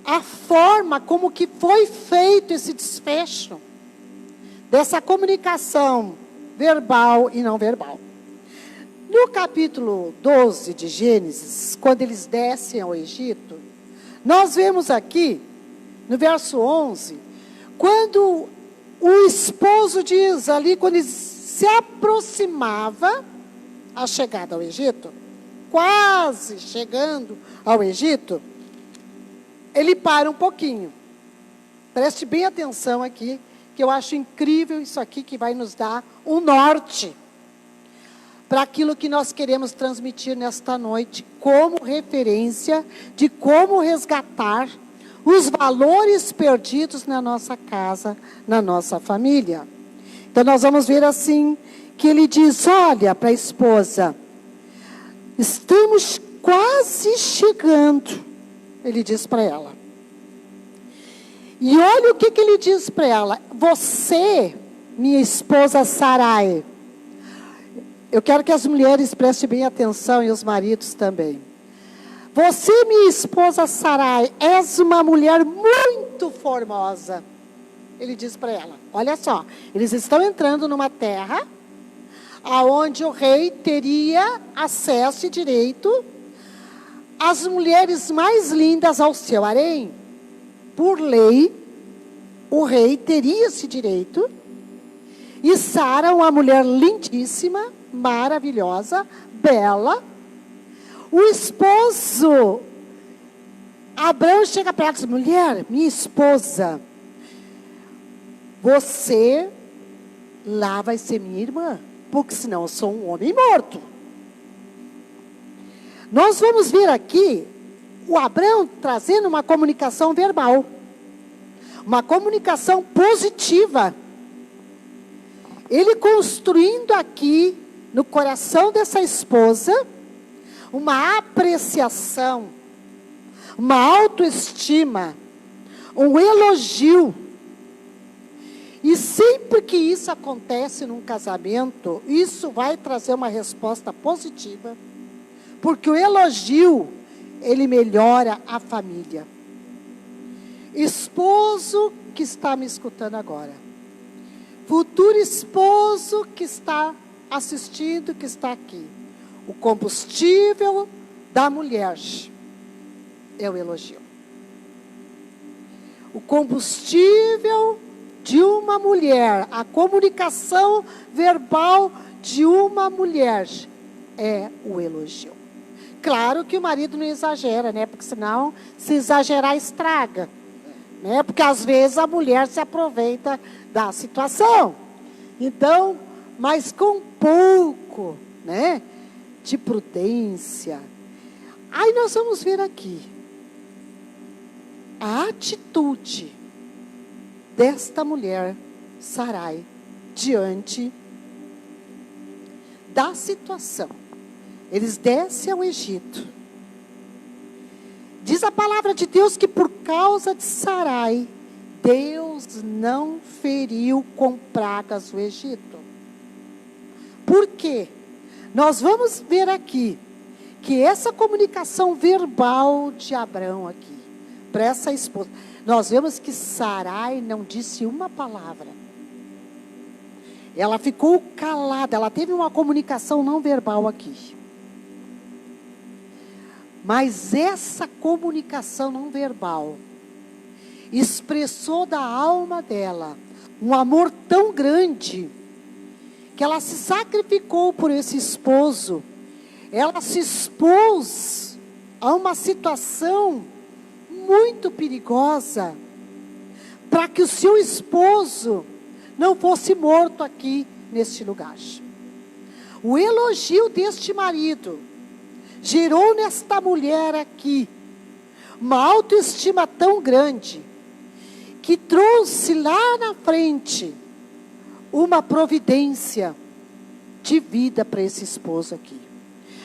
a forma como que foi feito esse desfecho dessa comunicação verbal e não verbal. No capítulo 12 de Gênesis, quando eles descem ao Egito, nós vemos aqui, no verso 11, quando o esposo diz ali, quando ele se aproximava à chegada ao Egito, quase chegando ao Egito, ele para um pouquinho. Preste bem atenção aqui, que eu acho incrível isso aqui que vai nos dar um norte para aquilo que nós queremos transmitir nesta noite, como referência de como resgatar os valores perdidos na nossa casa, na nossa família. Então nós vamos ver assim, que ele diz, olha para a esposa, estamos quase chegando, ele diz para ela. E olha o que ele diz para ela, você, minha esposa Sarai, eu quero que as mulheres prestem bem atenção e os maridos também. Você, minha esposa Sarai, és uma mulher muito formosa. Ele diz para ela, olha só, eles estão entrando numa terra aonde o rei teria acesso e direito às mulheres mais lindas ao seu harém. Por lei, o rei teria esse direito. E Sara, uma mulher lindíssima, maravilhosa, bela. O esposo, Abraão chega para ela e diz, mulher, minha esposa, você lá vai ser minha irmã, porque senão eu sou um homem morto. Nós vamos ver aqui o Abraão trazendo uma comunicação verbal, uma comunicação positiva. Ele construindo aqui no coração dessa esposa uma apreciação, uma autoestima, um elogio. E sempre que isso acontece num casamento, isso vai trazer uma resposta positiva, porque o elogio, ele melhora a família. Esposo que está me escutando agora, futuro esposo que está assistindo, que está aqui, o combustível da mulher é o elogio. O combustível de uma mulher, a comunicação verbal de uma mulher é o elogio. Claro que o marido não exagera, né? Porque senão, se exagerar, estraga. Né? Porque às vezes a mulher se aproveita da situação. Então, mas com pouco, né, de prudência. Aí nós vamos ver aqui a atitude desta mulher, Sarai, diante da situação. Eles descem ao Egito. Diz a palavra de Deus que por causa de Sarai, Deus não feriu com pragas o Egito. Por quê? Nós vamos ver aqui que essa comunicação verbal de Abraão aqui, para essa esposa, nós vemos que Sarai não disse uma palavra. Ela ficou calada, ela teve uma comunicação não verbal aqui. Mas essa comunicação não verbal expressou da alma dela um amor tão grande que ela se sacrificou por esse esposo. Ela se expôs a uma situação muito perigosa para que o seu esposo não fosse morto aqui neste lugar. O elogio deste marido gerou nesta mulher aqui uma autoestima tão grande que trouxe lá na frente uma providência de vida para esse esposo aqui.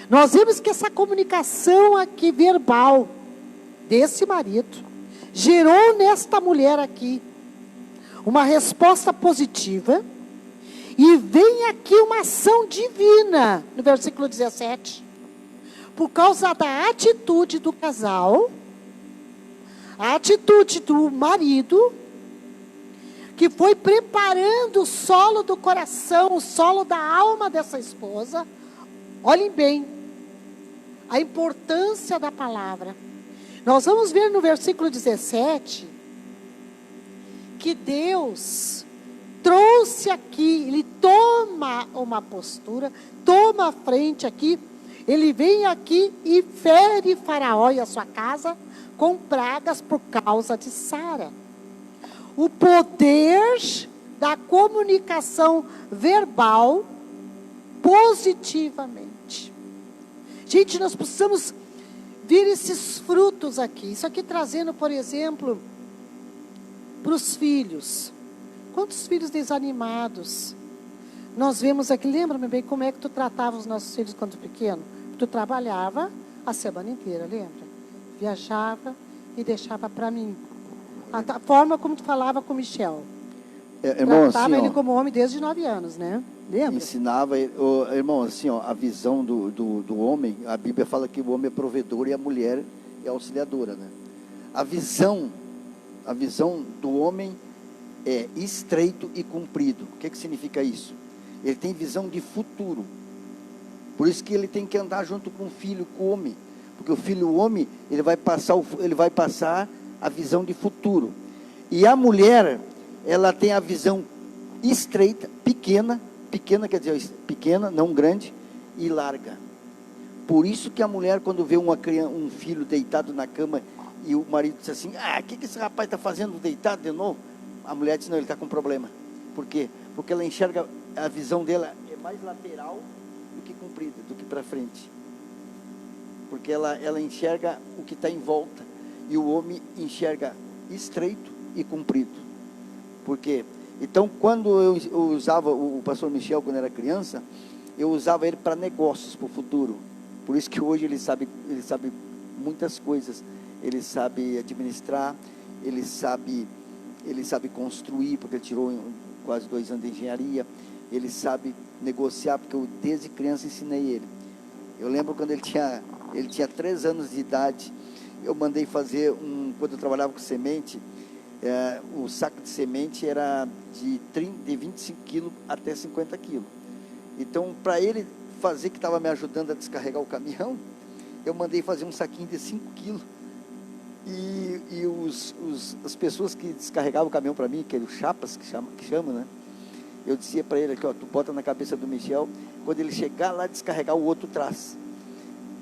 Nós vemos que essa comunicação aqui verbal desse marido gerou nesta mulher aqui uma resposta positiva e vem aqui uma ação divina no versículo 17. Por causa da atitude do casal, a atitude do marido, que foi preparando o solo do coração, o solo da alma dessa esposa. Olhem bem a importância da palavra. Nós vamos ver no versículo 17 que Deus trouxe aqui, Ele toma uma postura, toma a frente aqui, Ele vem aqui e fere Faraó e a sua casa com pragas por causa de Sara. O poder da comunicação verbal positivamente. Gente, nós precisamos ver esses frutos aqui. Isso aqui trazendo, por exemplo, para os filhos. Quantos filhos desanimados nós vemos aqui? Lembra-me bem como é que tu tratava os nossos filhos quando pequeno? Tu trabalhava a semana inteira, lembra? Viajava e deixava para mim. A forma como tu falava com o Michel. Irmão, Tratava assim, ele como homem desde 9 anos, né? Lembra? ensinava, irmão, assim, ó, a visão do homem, a Bíblia fala que o homem é provedor e a mulher é auxiliadora, né? A visão do homem é estreito e comprido. O que significa isso? Ele tem visão de futuro. Por isso que ele tem que andar junto com o filho, com o homem. Porque o filho, o homem, ele vai passar a visão de futuro. E a mulher, ela tem a visão estreita, pequena quer dizer, pequena, não grande, e larga. Por isso que a mulher, quando vê um filho deitado na cama, e o marido diz assim, o que esse rapaz está fazendo deitado de novo? A mulher diz, não, ele está com problema. Por quê? Porque ela enxerga, a visão dela é mais lateral do que comprida, do que para frente. Porque ela enxerga o que está em volta. E o homem enxerga estreito e comprido. Por quê? Então, quando eu usava o pastor Michel, quando era criança, eu usava ele para negócios, para o futuro. Por isso que hoje ele sabe muitas coisas. Ele sabe administrar, ele sabe construir, porque ele tirou quase 2 anos de engenharia. Ele sabe negociar, porque eu desde criança ensinei ele. Eu lembro quando ele tinha 3 anos de idade, eu mandei fazer quando eu trabalhava com semente, o saco de semente era de 25 quilos até 50 quilos. Então, para ele fazer, que estava me ajudando a descarregar o caminhão, eu mandei fazer um saquinho de 5 quilos. E as pessoas que descarregavam o caminhão para mim, que eram os chapas, que chamam, né? Eu dizia para ele aqui, ó, tu bota na cabeça do Michel, quando ele chegar lá, descarregar, o outro traz.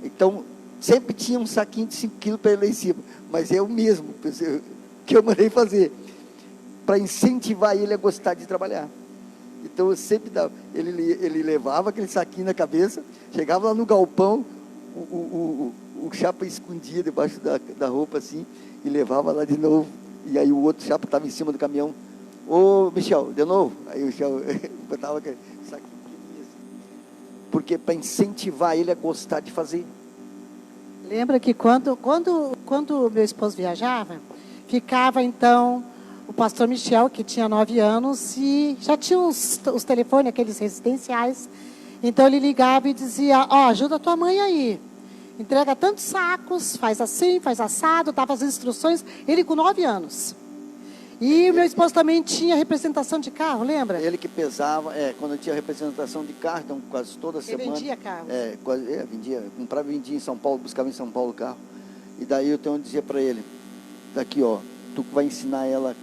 Então, sempre tinha um saquinho de 5 quilos para ele lá em cima, mas é o mesmo que eu mandei fazer, para incentivar ele a gostar de trabalhar. Então, eu sempre dava, ele levava aquele saquinho na cabeça, chegava lá no galpão, o chapa escondia debaixo da roupa assim, e levava lá de novo, e aí o outro chapa estava em cima do caminhão. Ô Michel, de novo? Aí o Michel botava aquele saquinho assim, porque para incentivar ele a gostar de fazer. Lembra que quando meu esposo viajava, ficava então o pastor Michel, que tinha 9 anos, e já tinha os telefones, aqueles residenciais. Então ele ligava e dizia, ajuda a tua mãe aí. Entrega tantos sacos, faz assim, faz assado, dava as instruções. Ele com 9 anos. E meu esposo também tinha representação de carro, lembra? Ele que pesava, quando tinha representação de carro, então quase toda semana. Ele vendia carro. Comprava e vendia em São Paulo, buscava em São Paulo o carro. E daí eu dizia para ele, daqui ó, tu vai ensinar ela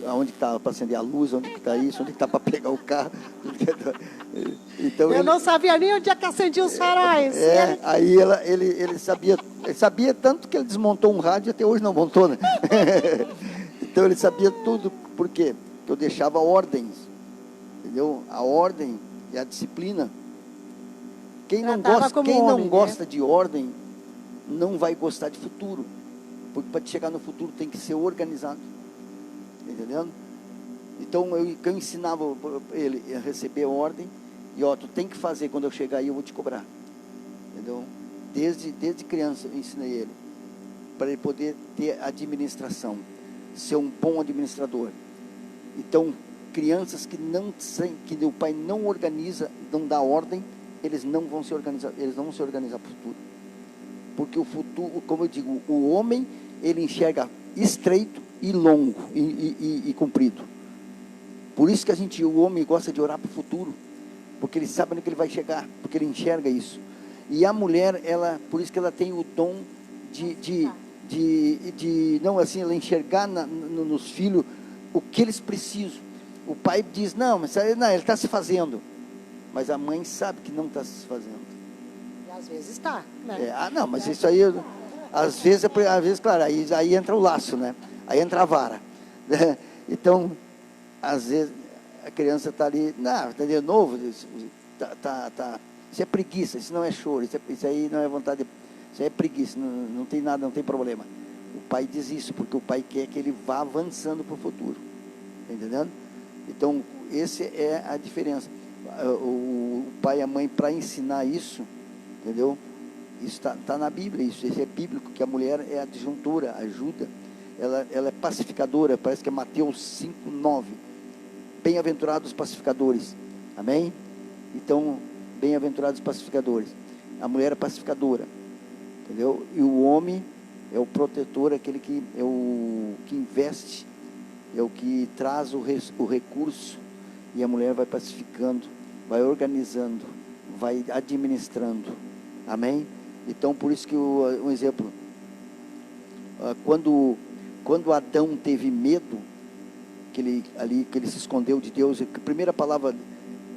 aonde que está para acender a luz, onde que está isso, onde que está para pegar o carro. Então, eu não sabia nem onde é que acendia os faróis. Aí ele sabia tanto que ele desmontou um rádio e até hoje não montou, né? Então ele sabia tudo, por quê? Porque eu deixava ordens, entendeu? A ordem e a disciplina. Quem não gosta de ordem, não vai gostar de futuro. Porque para chegar no futuro tem que ser organizado. Entendendo? Então eu ensinava ele a receber ordem. E tu tem que fazer, quando eu chegar aí eu vou te cobrar. Entendeu? Desde criança eu ensinei ele. Para ele poder ter administração. Ser um bom administrador. Então, crianças que o pai não organiza, não dá ordem, eles não vão se organizar para o futuro. Porque o futuro, como eu digo, o homem, ele enxerga estreito e longo e comprido. Por isso que o homem gosta de orar para o futuro, porque ele sabe onde que ele vai chegar, porque ele enxerga isso. E a mulher, por isso que ela tem o dom não assim, ela enxergar nos filhos o que eles precisam. O pai diz, não, ele está se fazendo, mas a mãe sabe que não está se fazendo. E às vezes está, né? Não, mas isso aí, às vezes, claro, aí entra o laço, né? Aí entra a vara. Então, às vezes, a criança está ali, está de novo, isso é preguiça, isso não é choro, isso aí não é vontade, isso aí é preguiça, não tem nada, não tem problema. O pai diz isso, porque o pai quer que ele vá avançando para o futuro, tá entendendo? Então, essa é a diferença. O pai e a mãe, para ensinar isso, entendeu? Isso está na Bíblia, isso é bíblico, que a mulher é adjuntora, ajuda, ela é pacificadora, parece que é Mateus 5:9. Bem-aventurados pacificadores, amém? Então, bem-aventurados pacificadores. A mulher é pacificadora, entendeu? E o homem é o protetor, aquele que é o que investe, é o que traz o recurso, e a mulher vai pacificando, vai organizando, vai administrando, amém? Então, por isso que um exemplo, quando Adão teve medo, que ele se escondeu de Deus, a primeira palavra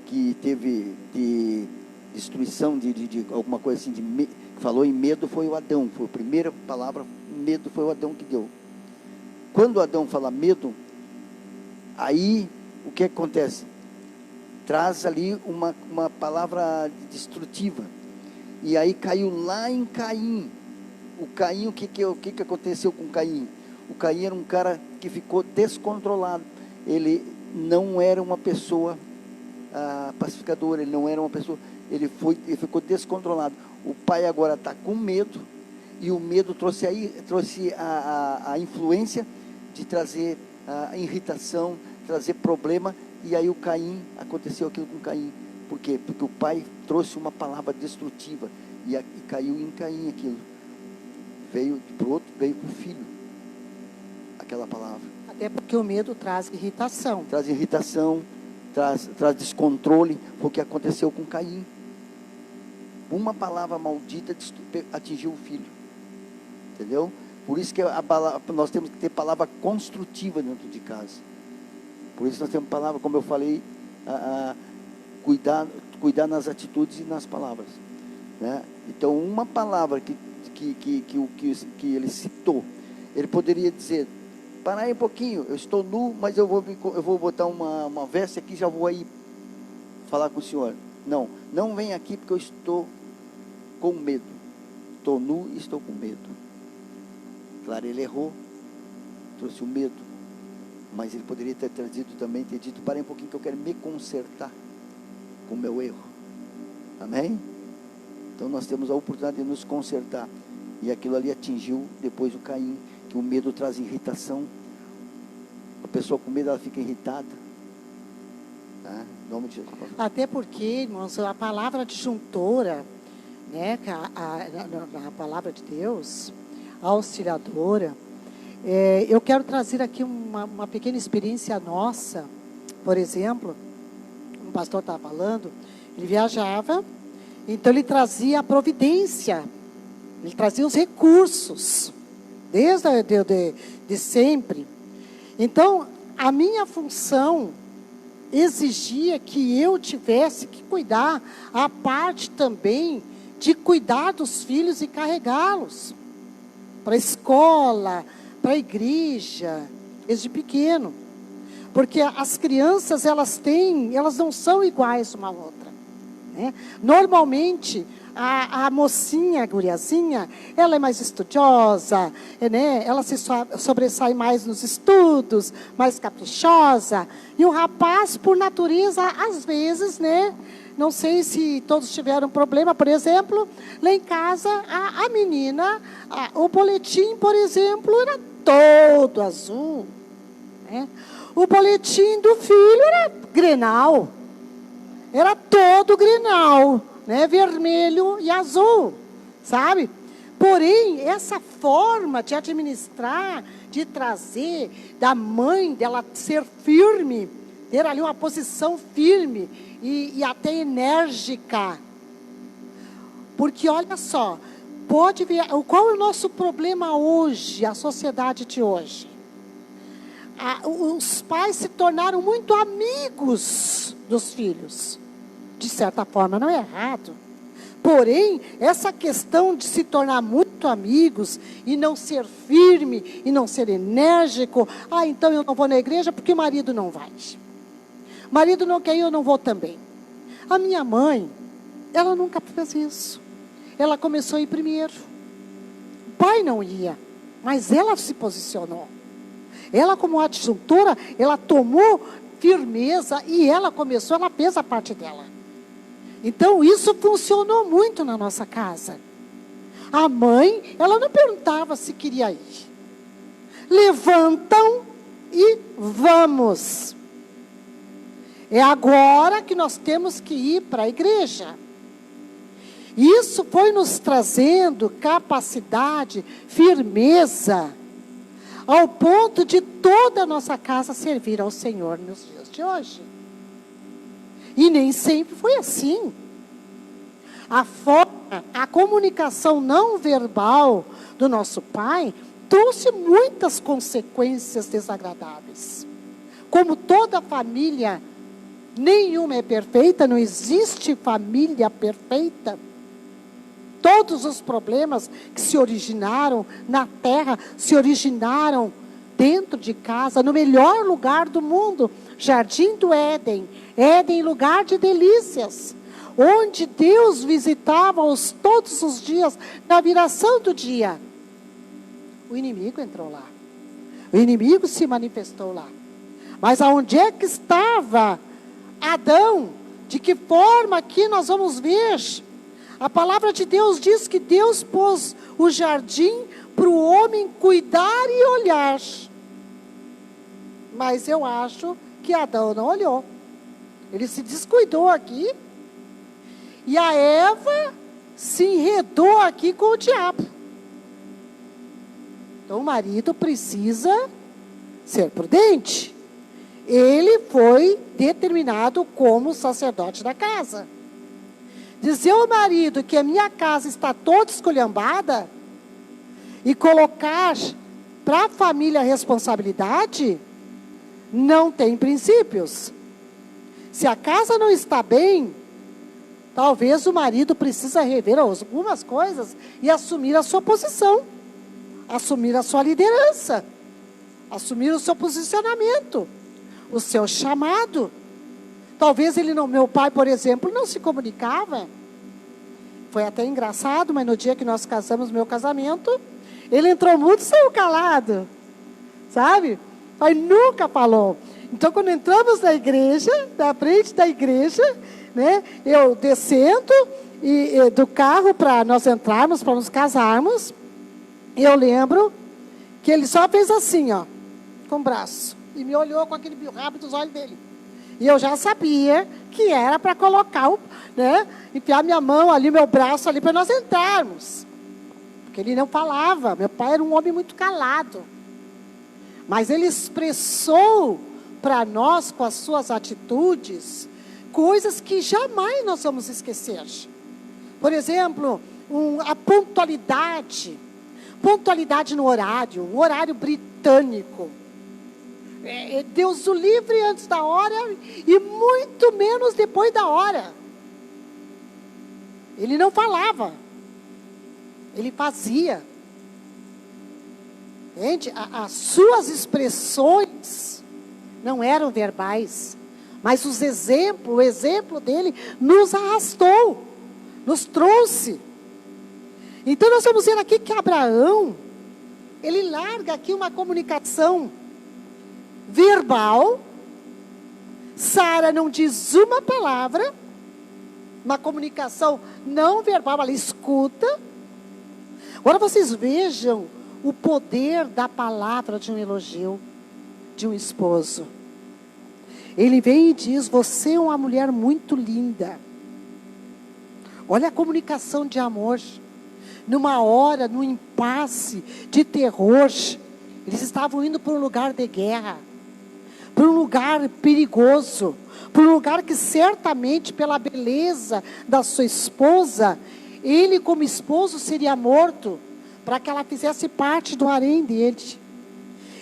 que teve de destruição, de alguma coisa assim, que falou em medo, foi o Adão. Foi a primeira palavra, medo, foi o Adão que deu. Quando Adão fala medo, aí o que acontece? Traz ali uma palavra destrutiva, e aí caiu lá em Caim. O Caim, o que aconteceu com Caim? O Caim era um cara que ficou descontrolado. Ele não era uma pessoa pacificadora, ele não era uma pessoa, ele ficou descontrolado. O pai agora está com medo, e o medo trouxe a influência de trazer irritação, trazer problema, e aí aconteceu aquilo com Caim. Por quê? Porque o pai trouxe uma palavra destrutiva, e caiu em Caim aquilo. Veio para o outro, veio para o filho, aquela palavra. Até porque o medo traz irritação. Traz irritação, traz descontrole. Foi o que aconteceu com Caim. Uma palavra maldita atingiu o filho, entendeu? Por isso que nós temos que ter palavra construtiva dentro de casa. Por isso nós temos palavra, como eu falei, cuidar nas atitudes e nas palavras, né? Então, uma palavra que ele citou, ele poderia dizer: para aí um pouquinho, eu estou nu, mas eu vou botar uma veste aqui, já vou aí falar com o senhor. Não vem aqui, porque eu estou com medo. Estou nu e estou com medo. Claro, ele errou, trouxe o medo, mas ele poderia ter trazido também, ter dito: para aí um pouquinho, que eu quero me consertar com o meu erro. Amém? Então nós temos a oportunidade de nos consertar. E aquilo ali atingiu depois o Caim, que o medo traz irritação. A pessoa com medo, ela fica irritada. Tá? Em nome de Jesus. Até porque, irmãos, a palavra disjuntora, né, a palavra de Deus, auxiliadora, eu quero trazer aqui uma pequena experiência nossa. Por exemplo, o pastor estava falando, ele viajava, então ele trazia a providência, ele trazia os recursos, desde de sempre. Então, a minha função exigia que eu tivesse que cuidar, a parte também de cuidar dos filhos e carregá-los para a escola, para a igreja, desde pequeno. Porque as crianças, elas não são iguais uma à outra, né? Normalmente, a mocinha, a guriazinha, ela é mais estudiosa, né? Ela se sobressai mais nos estudos, mais caprichosa. E o rapaz, por natureza, às vezes, né? Não sei se todos tiveram problema, por exemplo, lá em casa, a menina, o boletim, por exemplo, era todo azul, né? O boletim do filho era grenal, era todo grenal, né? Vermelho e azul, sabe? Porém, essa forma de administrar, de trazer, da mãe, dela ser firme, ter ali uma posição firme e até enérgica. Porque olha só, pode ver, qual é o nosso problema hoje, a sociedade de hoje? Os pais se tornaram muito amigos dos filhos. De certa forma, não é errado. Porém, essa questão de se tornar muito amigos e não ser firme e não ser enérgico, então eu não vou na igreja porque o marido não vai. O marido não quer ir, eu não vou também. A minha mãe, ela nunca fez isso. Ela começou a ir primeiro. O pai não ia, mas ela se posicionou. Ela, como adjuntora, ela tomou firmeza e ela fez a parte dela. Então, isso funcionou muito na nossa casa. A mãe, ela não perguntava se queria ir. Levantam e vamos. É agora que nós temos que ir para a igreja. Isso foi nos trazendo capacidade, firmeza, ao ponto de toda a nossa casa servir ao Senhor nos dias de hoje. E nem sempre foi assim. A comunicação não verbal do nosso pai trouxe muitas consequências desagradáveis. Como toda família, nenhuma é perfeita, não existe família perfeita. Todos os problemas que se originaram na terra, se originaram dentro de casa, no melhor lugar do mundo, Jardim do Éden. Éden, lugar de delícias, onde Deus visitava-os todos os dias, na viração do dia. O inimigo entrou lá. O inimigo se manifestou lá. Mas aonde é que estava Adão? De que forma aqui nós vamos ver? A palavra de Deus diz que Deus pôs o jardim para o homem cuidar e olhar. Mas eu acho que Adão não olhou. Ele se descuidou aqui. E a Eva se enredou aqui com o diabo. Então o marido precisa ser prudente. Ele foi determinado como sacerdote da casa. Dizer ao marido que a minha casa está toda esculhambada e colocar para a família a responsabilidade, não tem princípios. Se a casa não está bem, talvez o marido precisa rever algumas coisas e assumir a sua posição, assumir a sua liderança, assumir o seu posicionamento, o seu chamado. Talvez meu pai, por exemplo, não se comunicava. Foi até engraçado, mas no dia que nós casamos, meu casamento, ele entrou mudo e saiu calado. Sabe? Pai nunca falou. Então, quando entramos na igreja, na frente da igreja, né, eu descendo do carro para nós entrarmos, para nos casarmos, eu lembro que ele só fez assim, ó, com o braço, e me olhou com aquele rabo dos olhos dele. E eu já sabia que era para colocar, enfiar minha mão ali, meu braço ali, para nós entrarmos. Porque ele não falava, meu pai era um homem muito calado. Mas ele expressou para nós, com as suas atitudes, coisas que jamais nós vamos esquecer. Por exemplo, a pontualidade. Pontualidade no horário, um horário britânico. Deus o livre antes da hora e muito menos depois da hora. Ele não falava. Ele fazia. Entende? As suas expressões não eram verbais, mas o exemplo dele nos arrastou, nos trouxe. Então nós vamos ver aqui que Abraão, ele larga aqui uma comunicação verbal. Sara não diz uma palavra, uma comunicação não verbal, ela escuta. Agora vocês vejam o poder da palavra de um elogio de um esposo. Ele vem e diz: você é uma mulher muito linda. Olha a comunicação de amor. Numa hora, num impasse de terror, eles estavam indo para um lugar de guerra, para um lugar perigoso, para um lugar que certamente pela beleza da sua esposa, ele como esposo seria morto, para que ela fizesse parte do harém dele.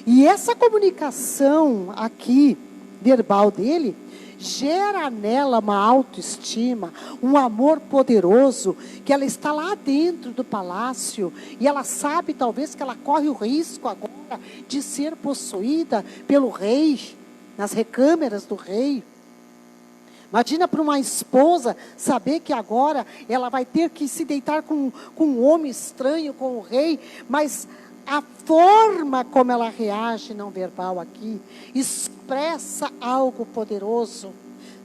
E essa comunicação aqui, verbal dele, gera nela uma autoestima, um amor poderoso, que ela está lá dentro do palácio, e ela sabe talvez que ela corre o risco agora de ser possuída pelo rei, nas recâmeras do rei. Imagina para uma esposa saber que agora ela vai ter que se deitar com um homem estranho, com o rei, mas a forma como ela reage não verbal aqui, expressa algo poderoso,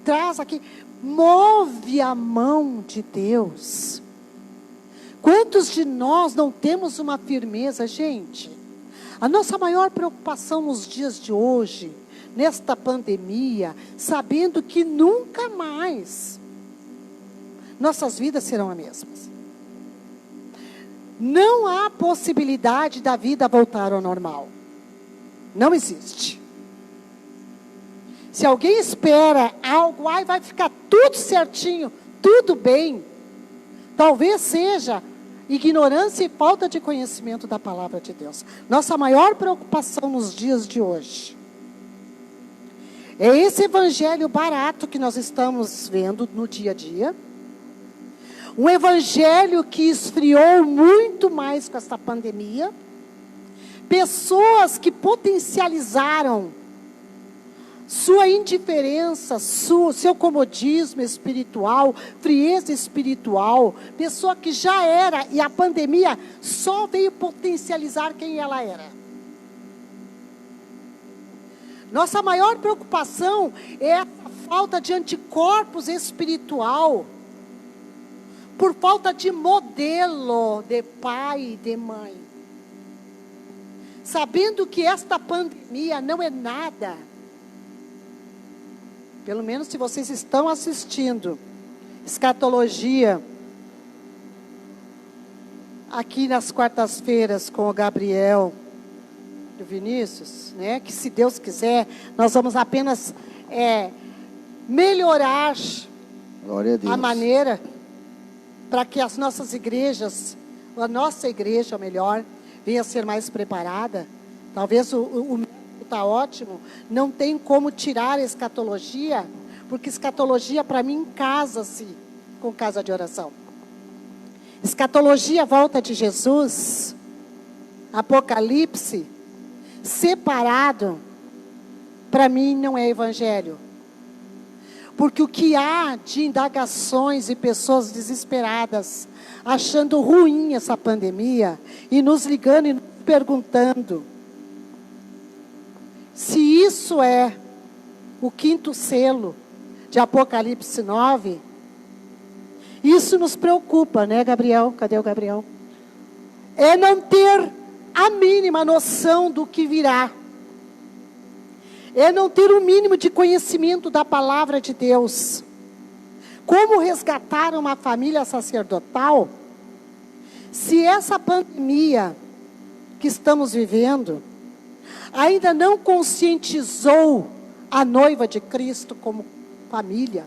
traz aqui, move a mão de Deus. Quantos de nós não temos uma firmeza, gente? A nossa maior preocupação nos dias de hoje, nesta pandemia, sabendo que nunca mais nossas vidas serão as mesmas. Não há possibilidade da vida voltar ao normal. Não existe. Se alguém espera algo, vai ficar tudo certinho, tudo bem, talvez seja ignorância e falta de conhecimento da palavra de Deus. Nossa maior preocupação nos dias de hoje é esse evangelho barato que nós estamos vendo no dia a dia. Um evangelho que esfriou muito mais com essa pandemia. Pessoas que potencializaram sua indiferença, seu comodismo espiritual, frieza espiritual. Pessoa que já era, e a pandemia só veio potencializar quem ela era. Nossa maior preocupação é a falta de anticorpos espiritual, por falta de modelo de pai e de mãe. Sabendo que esta pandemia não é nada. Pelo menos se vocês estão assistindo escatologia aqui nas quartas-feiras com o Gabriel e o Vinícius, né? Que se Deus quiser, nós vamos apenas melhorar Glória a Deus. a maneira para que as nossas igrejas, a nossa igreja, melhor, venha a ser mais preparada. Talvez o método está ótimo, não tem como tirar a escatologia, porque escatologia para mim casa-se com casa de oração. Escatologia, volta de Jesus, Apocalipse, separado, para mim não é evangelho. Porque o que há de indagações e pessoas desesperadas, achando ruim essa pandemia, e nos ligando e nos perguntando se isso é o 5º selo de Apocalipse 9, isso nos preocupa, né, Gabriel? Cadê o Gabriel? É não ter a mínima noção do que virá. É não ter o mínimo de conhecimento da palavra de Deus. Como resgatar uma família sacerdotal, se essa pandemia que estamos vivendo ainda não conscientizou a noiva de Cristo como família?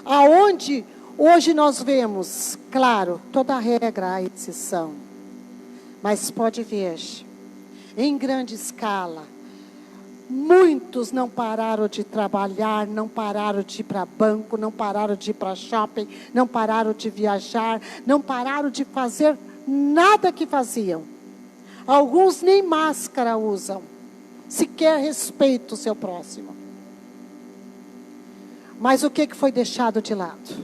Aonde hoje nós vemos, claro, toda regra há exceção, mas pode ver, em grande escala, muitos não pararam de trabalhar, não pararam de ir para banco, não pararam de ir para shopping, não pararam de viajar, não pararam de fazer nada que faziam. Alguns nem máscara usam, sequer respeito o seu próximo. Mas o que foi deixado de lado?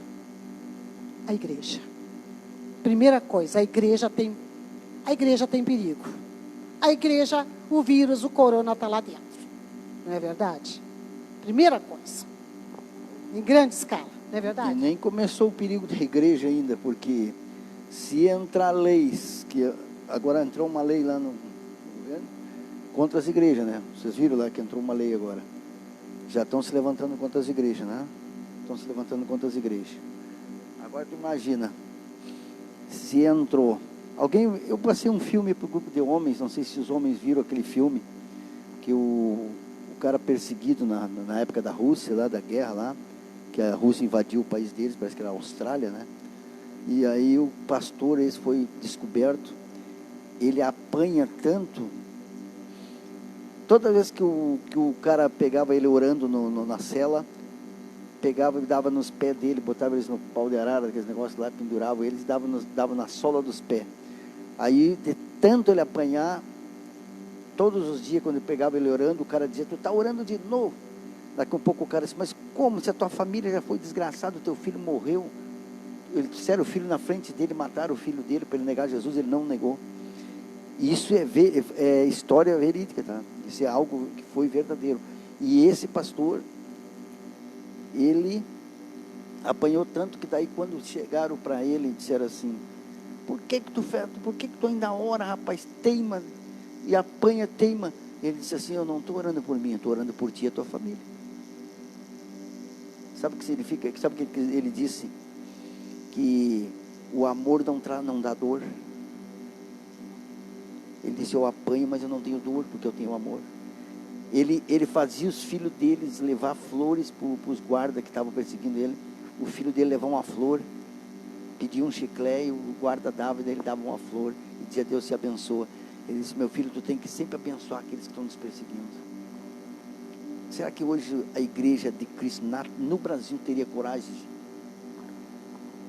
A igreja. Primeira coisa, a igreja tem perigo. A igreja, o vírus, o corona está lá dentro. Não é verdade? Primeira coisa. Em grande escala, não é verdade? E nem começou o perigo da igreja ainda, porque se entrar leis, que agora entrou uma lei lá no governo, contra as igrejas, né? Vocês viram lá que entrou uma lei agora. Já estão se levantando contra as igrejas, né? Estão se levantando contra as igrejas. Agora tu imagina, se entrou... eu passei um filme para o grupo de homens, não sei se os homens viram aquele filme, que o cara perseguido na época da Rússia, lá da guerra lá, que a Rússia invadiu o país deles, parece que era a Austrália, né? E aí o pastor, esse foi descoberto, ele apanha tanto, toda vez que o cara pegava ele orando na cela, pegava e dava nos pés dele, botava eles no pau de arara, aqueles negócios lá, pendurava eles, dava na sola dos pés. Aí, de tanto ele apanhar, todos os dias, quando ele pegava ele orando, o cara dizia: tu está orando de novo? Daqui a pouco o cara disse: mas como? Se a tua família já foi desgraçada, o teu filho morreu. Eles disseram o filho na frente dele, mataram o filho dele para ele negar Jesus, ele não negou. E isso é história verídica, tá? Isso é algo que foi verdadeiro. E esse pastor, ele apanhou tanto que daí quando chegaram para ele e disseram assim: por que tu ainda ora, rapaz, teima e apanha, teima? Ele disse assim: eu não estou orando por mim, eu estou orando por ti e a tua família. Sabe o que significa? Sabe o que ele disse? Que o amor não dá dor. Ele disse: eu apanho, mas eu não tenho dor, porque eu tenho amor. Ele fazia os filhos deles levar flores para os guardas que estavam perseguindo ele. O filho dele levava uma flor, pedia um chiclete, o guarda dava, e daí ele dava uma flor e dizia: Deus te abençoa. Ele disse: meu filho, tu tem que sempre abençoar aqueles que estão nos perseguindo. Será que hoje a igreja de Cristo no Brasil teria coragem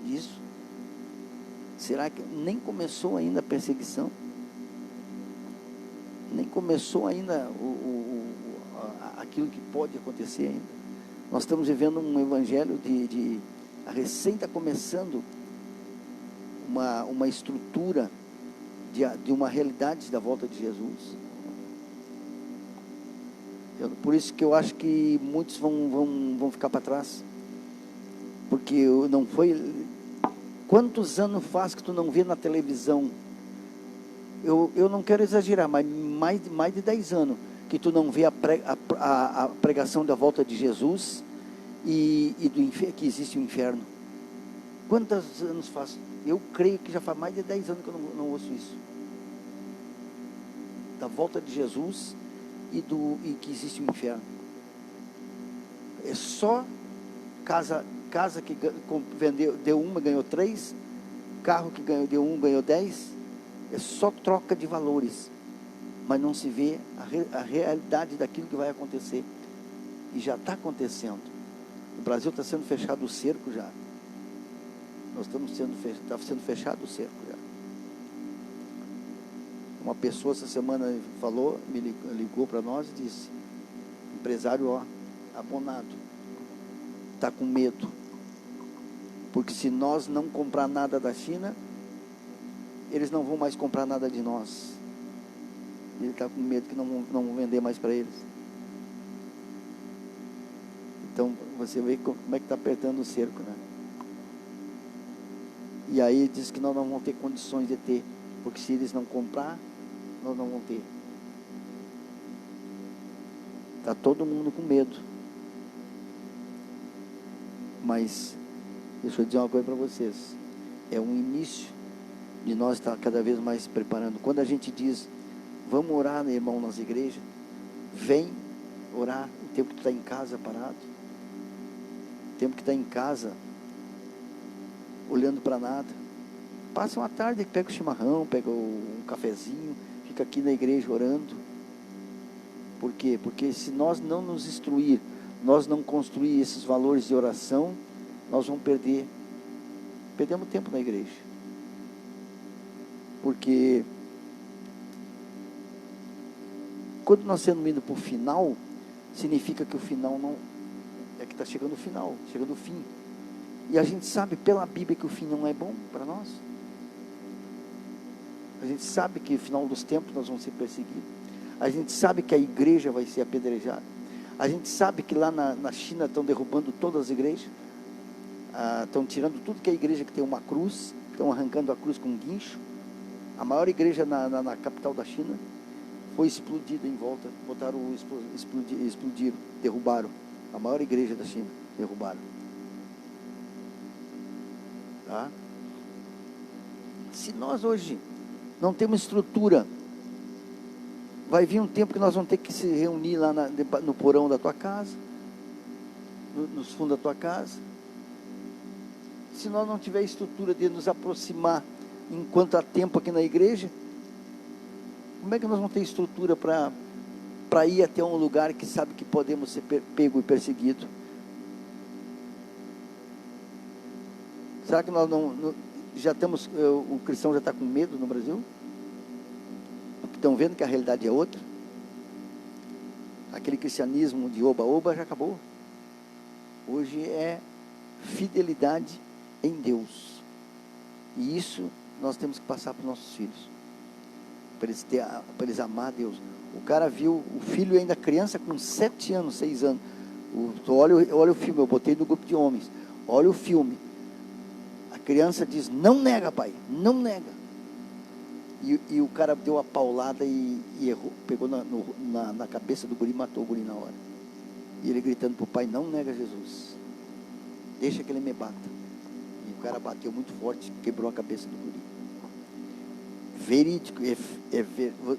disso? Será que nem começou ainda a perseguição? Nem começou ainda aquilo que pode acontecer ainda. Nós estamos vivendo um evangelho a recém está começando uma estrutura de uma realidade da volta de Jesus. Por isso que eu acho que muitos vão ficar para trás, porque não foi. Quantos anos faz que tu não vê na televisão? Eu não quero exagerar, mas mais de 10 anos que tu não vê a pregação da volta de Jesus e que existe o inferno. Quantos anos faz? Eu creio que já faz mais de 10 anos que eu não ouço isso. Da volta de Jesus e que existe o inferno. É só casa que vendeu, deu uma, ganhou 3, carro que deu 1, ganhou 10. É só troca de valores, mas não se vê a realidade daquilo que vai acontecer. E já está acontecendo. O Brasil está sendo fechado o cerco já. Está sendo fechado o cerco já. Uma pessoa essa semana me ligou para nós e disse: empresário, abonado, está com medo, porque se nós não comprar nada da China, eles não vão mais comprar nada de nós. Ele está com medo que não vão vender mais para eles. Então você vê como é que está apertando o cerco, né? E aí diz que nós não vamos ter condições de ter, porque se eles não comprar, nós não vamos ter. Está todo mundo com medo. Mas deixa eu dizer uma coisa para vocês: é um início de nós estar cada vez mais se preparando. Quando a gente diz: vamos orar, meu irmão, nas igrejas, vem orar o tempo que tu está em casa parado, o tempo que está em casa olhando para nada. Passa uma tarde, pega o chimarrão, pega um cafezinho, fica aqui na igreja orando. Por quê? Porque se nós não nos instruir, nós não construir esses valores de oração, nós vamos perdemos tempo na igreja. Porque quando nós estamos indo para o final, significa que o final não é que está chegando o final, chegando o fim. E a gente sabe pela Bíblia que o fim não é bom para nós. A gente sabe que no final dos tempos nós vamos ser perseguidos. A gente sabe que a igreja vai ser apedrejada. A gente sabe que lá na China estão derrubando todas as igrejas. Estão tirando tudo que é igreja que tem uma cruz. Estão arrancando a cruz com um guincho. A maior igreja na capital da China foi explodida em volta. Explodiram, derrubaram. A maior igreja da China, derrubaram. Tá? Se nós hoje não temos estrutura Vai vir um tempo que nós vamos ter que se reunir lá no porão da tua casa, nos fundos da tua casa. Se nós não tiver estrutura de nos aproximar enquanto há tempo aqui na igreja, como é que nós vamos ter estrutura para ir até um lugar que sabe que podemos ser pego e perseguido? Será que nós já estamos, o cristão já está com medo no Brasil? Porque estão vendo que a realidade é outra? Aquele cristianismo de oba-oba já acabou. Hoje é fidelidade em Deus. E isso nós temos que passar para os nossos filhos. Para eles amar a Deus. O cara viu o filho ainda criança com 7 anos, 6 anos. Olha o filme, eu botei no grupo de homens. Olha o filme. A criança diz, não nega, pai, não nega. E o cara deu a paulada e errou, pegou na cabeça do guri, matou o guri na hora. E ele gritando para o pai, não nega Jesus, deixa que ele me bata. E o cara bateu muito forte, quebrou a cabeça do guri. Verídico,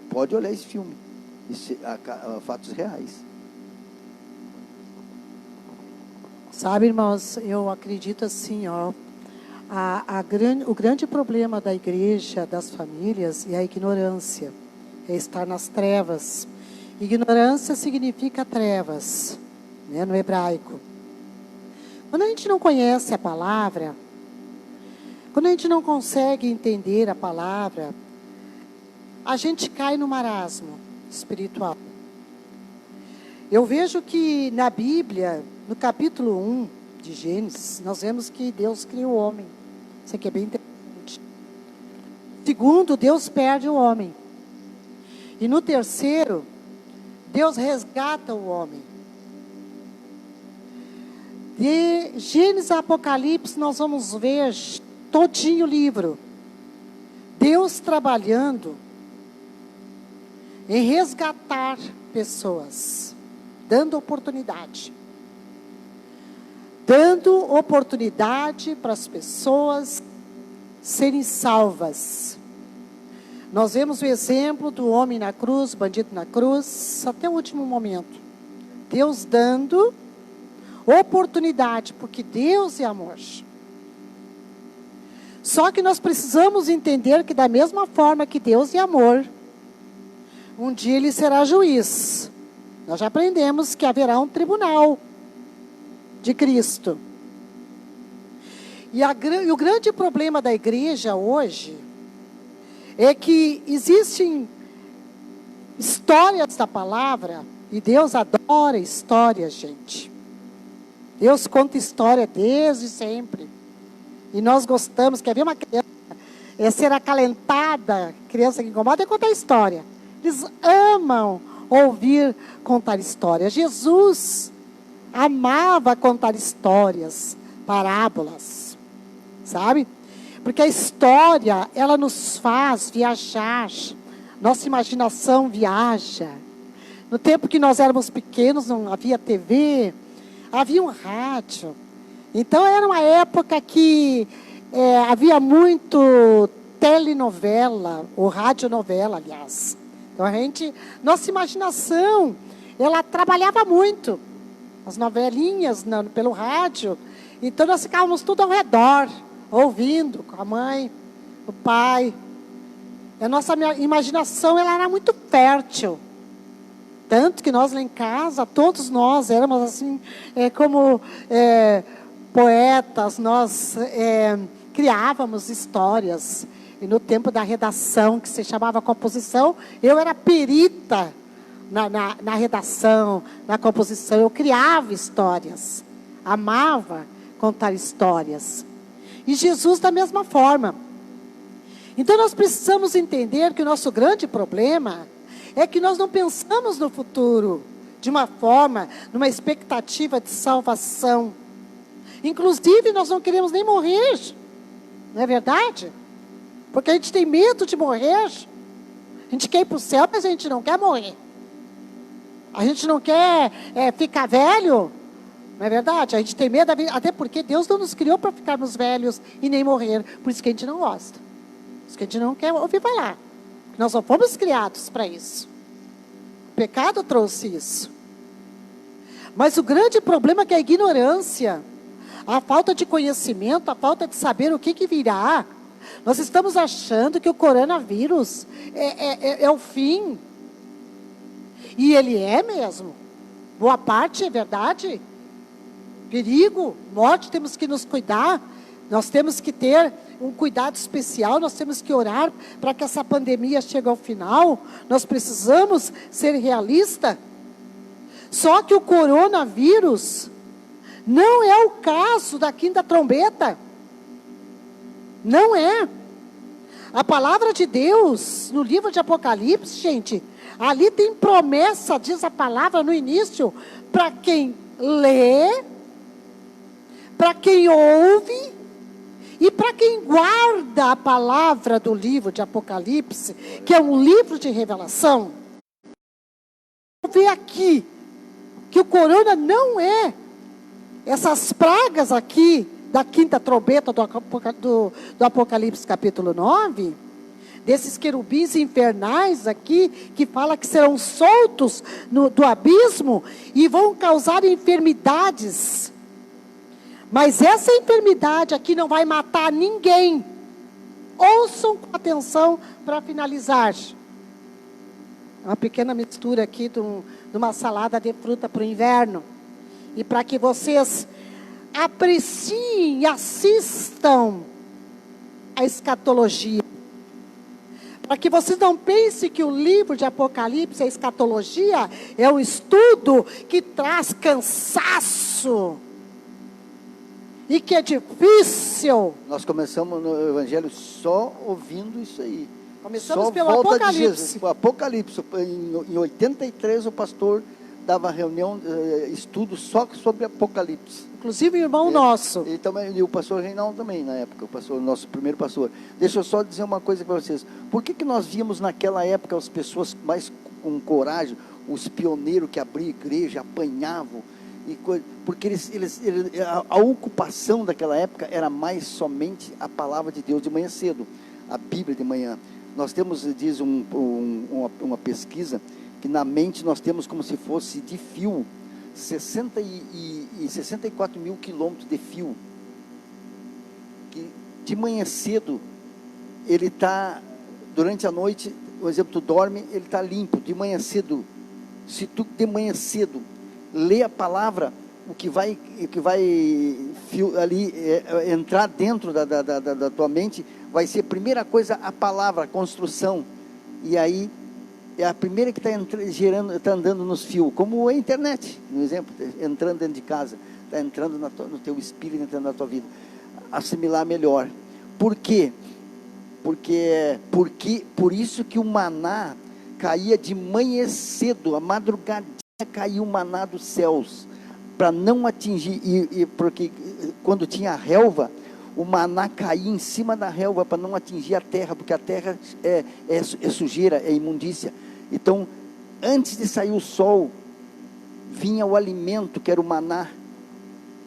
pode olhar esse filme, fatos reais. Sabe, irmãos, eu acredito assim, ó, o grande problema da igreja, das famílias, é a ignorância, é estar nas trevas. Ignorância significa trevas, né, no hebraico. Quando a gente não conhece a palavra, quando a gente não consegue entender a palavra, a gente cai no marasmo espiritual. Eu vejo que na Bíblia, no capítulo 1 de Gênesis, nós vemos que Deus criou o homem. Isso aqui é bem interessante. Segundo, Deus perde o homem. E no terceiro, Deus resgata o homem. De Gênesis a Apocalipse, nós vamos ver todinho o livro. Deus trabalhando em resgatar pessoas, dando oportunidade. Dando oportunidade para as pessoas serem salvas. Nós vemos o exemplo do homem na cruz, bandido na cruz, até o último momento. Deus dando oportunidade, porque Deus é amor. Só que nós precisamos entender que da mesma forma que Deus é amor, um dia Ele será juiz. Nós já aprendemos que haverá um tribunal de Cristo. E o grande problema da igreja hoje é que existem histórias da palavra, e Deus adora histórias, gente. Deus conta história desde sempre. E nós gostamos, quer ver uma criança ser acalentada, criança que incomoda, é contar história. Eles amam ouvir contar história. Jesus amava contar histórias, parábolas, sabe? Porque a história, ela nos faz viajar. Nossa imaginação viaja. No tempo que nós éramos pequenos, não havia TV, havia um rádio. Então era uma época que havia muito telenovela, ou radionovela, aliás. Então nossa imaginação, ela trabalhava muito. As novelinhas pelo rádio. Então nós ficávamos tudo ao redor, ouvindo com a mãe, o pai. A nossa imaginação, ela era muito fértil. Tanto que nós lá em casa, todos nós éramos assim, como poetas, nós criávamos histórias. E no tempo da redação, que se chamava composição, eu era perita na redação, na composição. Eu criava histórias, amava contar histórias. E Jesus da mesma forma. Então nós precisamos entender que o nosso grande problema é que nós não pensamos no futuro de uma forma, numa expectativa de salvação. Inclusive nós não queremos nem morrer, não é verdade? Porque a gente tem medo de morrer. A gente quer ir para o céu, mas a gente não quer morrer. A gente não quer ficar velho, não é verdade? A gente tem medo, até porque Deus não nos criou para ficarmos velhos e nem morrer. Por isso que a gente não gosta. Por isso que a gente não quer ouvir falar. Nós não fomos criados para isso. pecado trouxe isso. Mas o grande problema é que a ignorância, a falta de conhecimento, a falta de saber o que virá. Nós estamos achando que o coronavírus é o fim. E ele é mesmo. Boa parte é verdade. Perigo, morte, temos que nos cuidar. Nós temos que ter um cuidado especial, nós temos que orar para que essa pandemia chegue ao final. Nós precisamos ser realistas. Só que o coronavírus não é o caso da quinta trombeta. Não é. A palavra de Deus, no livro de Apocalipse, gente, ali tem promessa, diz a palavra no início, para quem lê, para quem ouve e para quem guarda a palavra do livro de Apocalipse, que é um livro de revelação. Vamos ver aqui que o corona não é essas pragas aqui da quinta trombeta do Apocalipse capítulo 9, desses querubins infernais aqui, que fala que serão soltos do abismo e vão causar enfermidades. Mas essa enfermidade aqui não vai matar ninguém. Ouçam com atenção para finalizar. Uma pequena mistura aqui de uma salada de fruta para o inverno. E para que vocês apreciem e assistam a escatologia. Para que vocês não pensem que o livro de Apocalipse, a escatologia, é um estudo que traz cansaço. E que é difícil. Nós começamos no Evangelho só ouvindo isso aí. Começamos só pelo volta Apocalipse. De Jesus. O Apocalipse, em 83 o pastor dava reunião, estudo só sobre Apocalipse. Inclusive o irmão nosso. E o pastor Reinaldo também, na época, o nosso primeiro pastor. Deixa eu só dizer uma coisa para vocês. Por que nós víamos naquela época as pessoas mais com coragem, os pioneiros que abriam igreja, apanhavam, porque a ocupação daquela época era mais somente a palavra de Deus de manhã cedo, a Bíblia de manhã. Nós temos, diz uma pesquisa, que na mente nós temos como se fosse de fio, 64 mil quilômetros de fio, que de manhã cedo, ele está, durante a noite, por exemplo, tu dorme, ele está limpo, de manhã cedo, se tu de manhã cedo, lê a palavra, o que vai ali entrar dentro da tua mente, vai ser a primeira coisa, a palavra, a construção, e aí, é a primeira que está andando nos fios, como a internet, no exemplo, entrando dentro de casa, está entrando no teu espírito, entrando na tua vida, assimilar melhor. Por quê? Porque por isso que o maná caía de manhã cedo, a madrugadinha caiu o maná dos céus, para não atingir, porque quando tinha a relva, o maná caía em cima da relva para não atingir a terra, porque a terra é sujeira, é imundícia. Então, antes de sair o sol, vinha o alimento, que era o maná,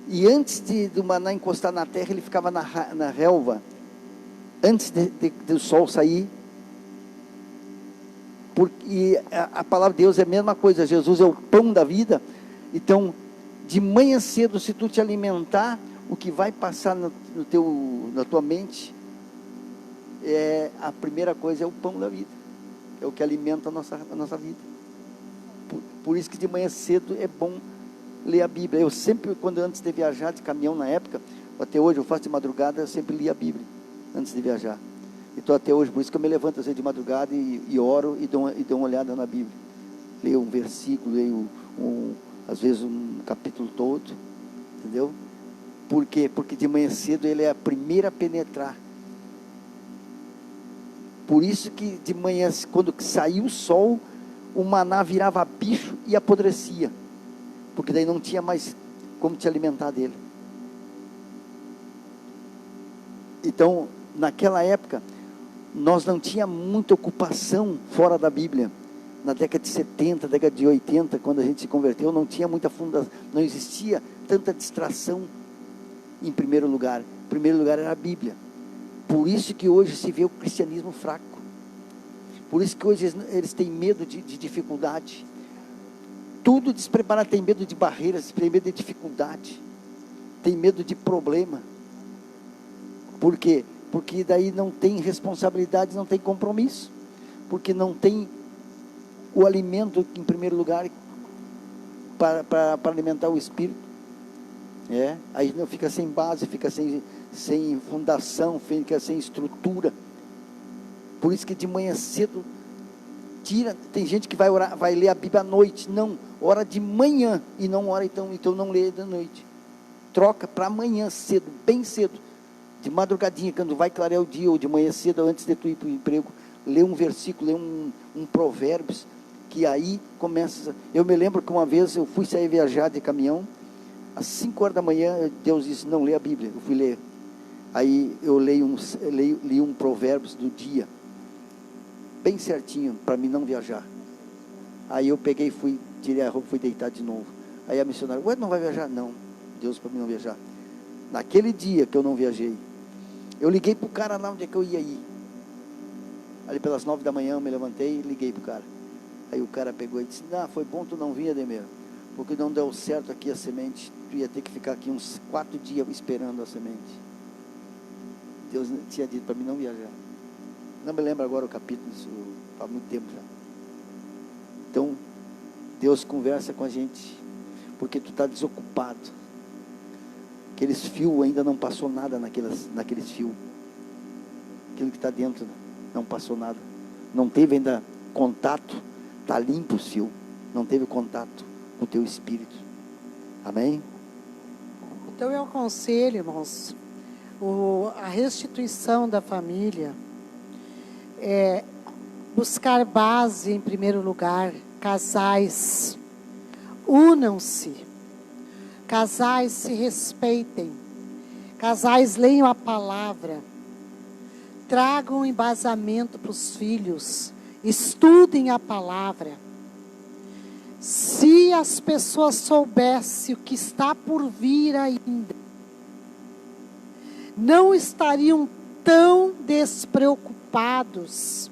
e antes do maná encostar na terra, ele ficava na relva, antes do sol sair. Porque a palavra de Deus é a mesma coisa, Jesus é o pão da vida. Então, de manhã cedo, se tu te alimentar, o que vai passar na tua mente, a primeira coisa é o pão da vida, é o que alimenta a nossa vida. Por isso que de manhã cedo é bom ler a Bíblia. Eu sempre, antes de viajar de caminhão na época, até hoje eu faço de madrugada, eu sempre li a Bíblia, antes de viajar. Então até hoje, por isso que eu me levanto às vezes de madrugada e oro e dou uma olhada na Bíblia. Leio um versículo, leio às vezes um capítulo todo, entendeu? Por quê? Porque de manhã cedo ele é a primeira a penetrar. Por isso que de manhã, quando saiu o sol, o maná virava bicho e apodrecia, porque daí não tinha mais como te alimentar dele. Então, naquela época, nós não tínhamos muita ocupação fora da Bíblia. Na década de 70, década de 80, quando a gente se converteu, não tinha muita fundação, não existia tanta distração em primeiro lugar. Em primeiro lugar era a Bíblia. Por isso que hoje se vê o cristianismo fraco. Por isso que hoje eles têm medo de dificuldade. tudo despreparado, tem medo de barreiras, tem medo de dificuldade, tem medo de problema. Por quê? Porque daí não tem responsabilidade, não tem compromisso, porque não tem o alimento em primeiro lugar para alimentar o espírito. Aí não fica sem base, fica sem fundação, fica sem estrutura. Por isso que de manhã cedo tem gente que vai orar, vai ler a Bíblia à noite. Não, ora de manhã e não ora então não lê da noite. Troca para amanhã cedo, bem cedo, de madrugadinha, quando vai clarear o dia, ou de manhã cedo, antes de tu ir para o emprego, lê um versículo, lê um provérbios, que aí começa. Eu me lembro que uma vez eu fui sair viajar de caminhão, às 5 horas da manhã, Deus disse, não, lê a Bíblia. Eu fui ler. Aí eu li um provérbios do dia, bem certinho, para mim não viajar. Aí eu peguei, tirei a roupa, fui deitar de novo. Aí a missionária, ué, não vai viajar? Não, Deus para mim não viajar. Naquele dia que eu não viajei, eu liguei para o cara lá onde é que eu ia ir. Ali pelas 9 da manhã eu me levantei e liguei para o cara. Aí o cara pegou e disse, foi bom tu não vir, Ademir, porque não deu certo aqui a semente, tu ia ter que ficar aqui uns 4 dias esperando a semente. Deus tinha dito para mim não viajar. Não me lembro agora o capítulo, isso faz muito tempo já. Então, Deus conversa com a gente, porque tu está desocupado. Aqueles fios ainda não passou nada naqueles fios. Aquilo que está dentro não passou nada. Não teve ainda contato, está limpo os fios. Não teve contato com o teu espírito. Amém? Então eu aconselho, irmãos, a restituição da família é buscar base em primeiro lugar. Casais, unam-se. Casais se respeitem. Casais leiam a palavra. Tragam embasamento para os filhos. Estudem a palavra. Se as pessoas soubessem o que está por vir ainda, não estariam tão despreocupados,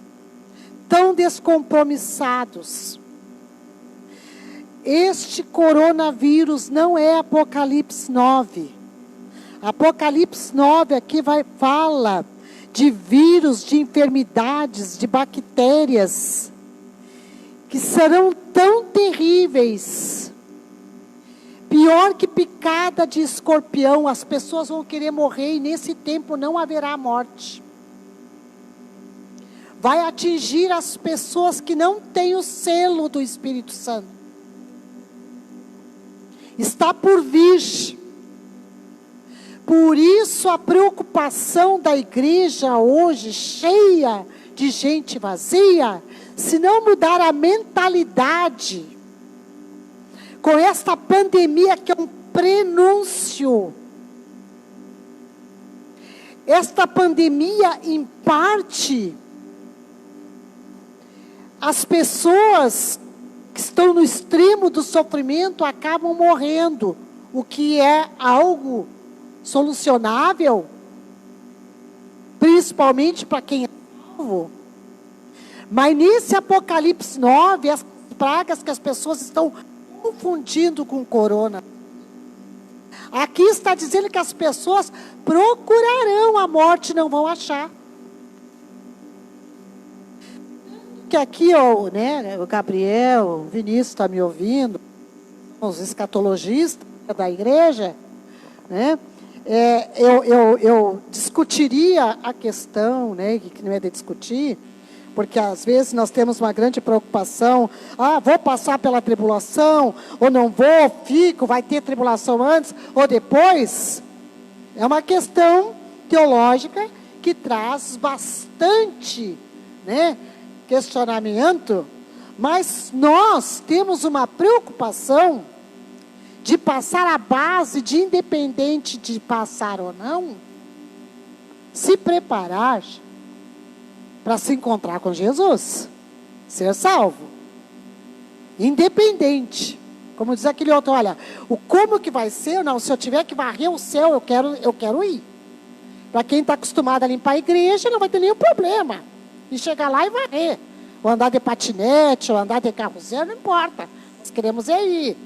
tão descompromissados. Este coronavírus não é Apocalipse 9. Apocalipse 9 aqui fala de vírus, de enfermidades, de bactérias, que serão tão terríveis, pior que picada de escorpião. As pessoas vão querer morrer e nesse tempo não haverá morte. Vai atingir as pessoas que não têm o selo do Espírito Santo. Está por vir. Por isso a preocupação da igreja hoje, cheia de gente vazia, se não mudar a mentalidade, com esta pandemia que é um prenúncio. Esta pandemia, em parte, as pessoas que estão no extremo do sofrimento acabam morrendo, o que é algo solucionável, principalmente para quem é salvo. Mas nesse Apocalipse 9, as pragas que as pessoas estão confundindo com corona. Aqui está dizendo que as pessoas procurarão a morte e não vão achar. Que aqui, o Gabriel, o Vinícius está me ouvindo, os escatologistas da igreja, né? Eu discutiria a questão, né, que não é de discutir, porque às vezes nós temos uma grande preocupação, vou passar pela tribulação, ou não vou, vai ter tribulação antes ou depois. É uma questão teológica que traz bastante, né, questionamento, mas nós temos uma preocupação de passar a base, de independente de passar ou não, se preparar para se encontrar com Jesus, ser salvo, independente. Como diz aquele outro, olha, como que vai ser? Não, se eu tiver que varrer o céu, eu quero ir. Para quem está acostumado a limpar a igreja, não vai ter nenhum problema e chegar lá e varrer, ou andar de patinete, ou andar de carro zero, não importa. Nós queremos ir.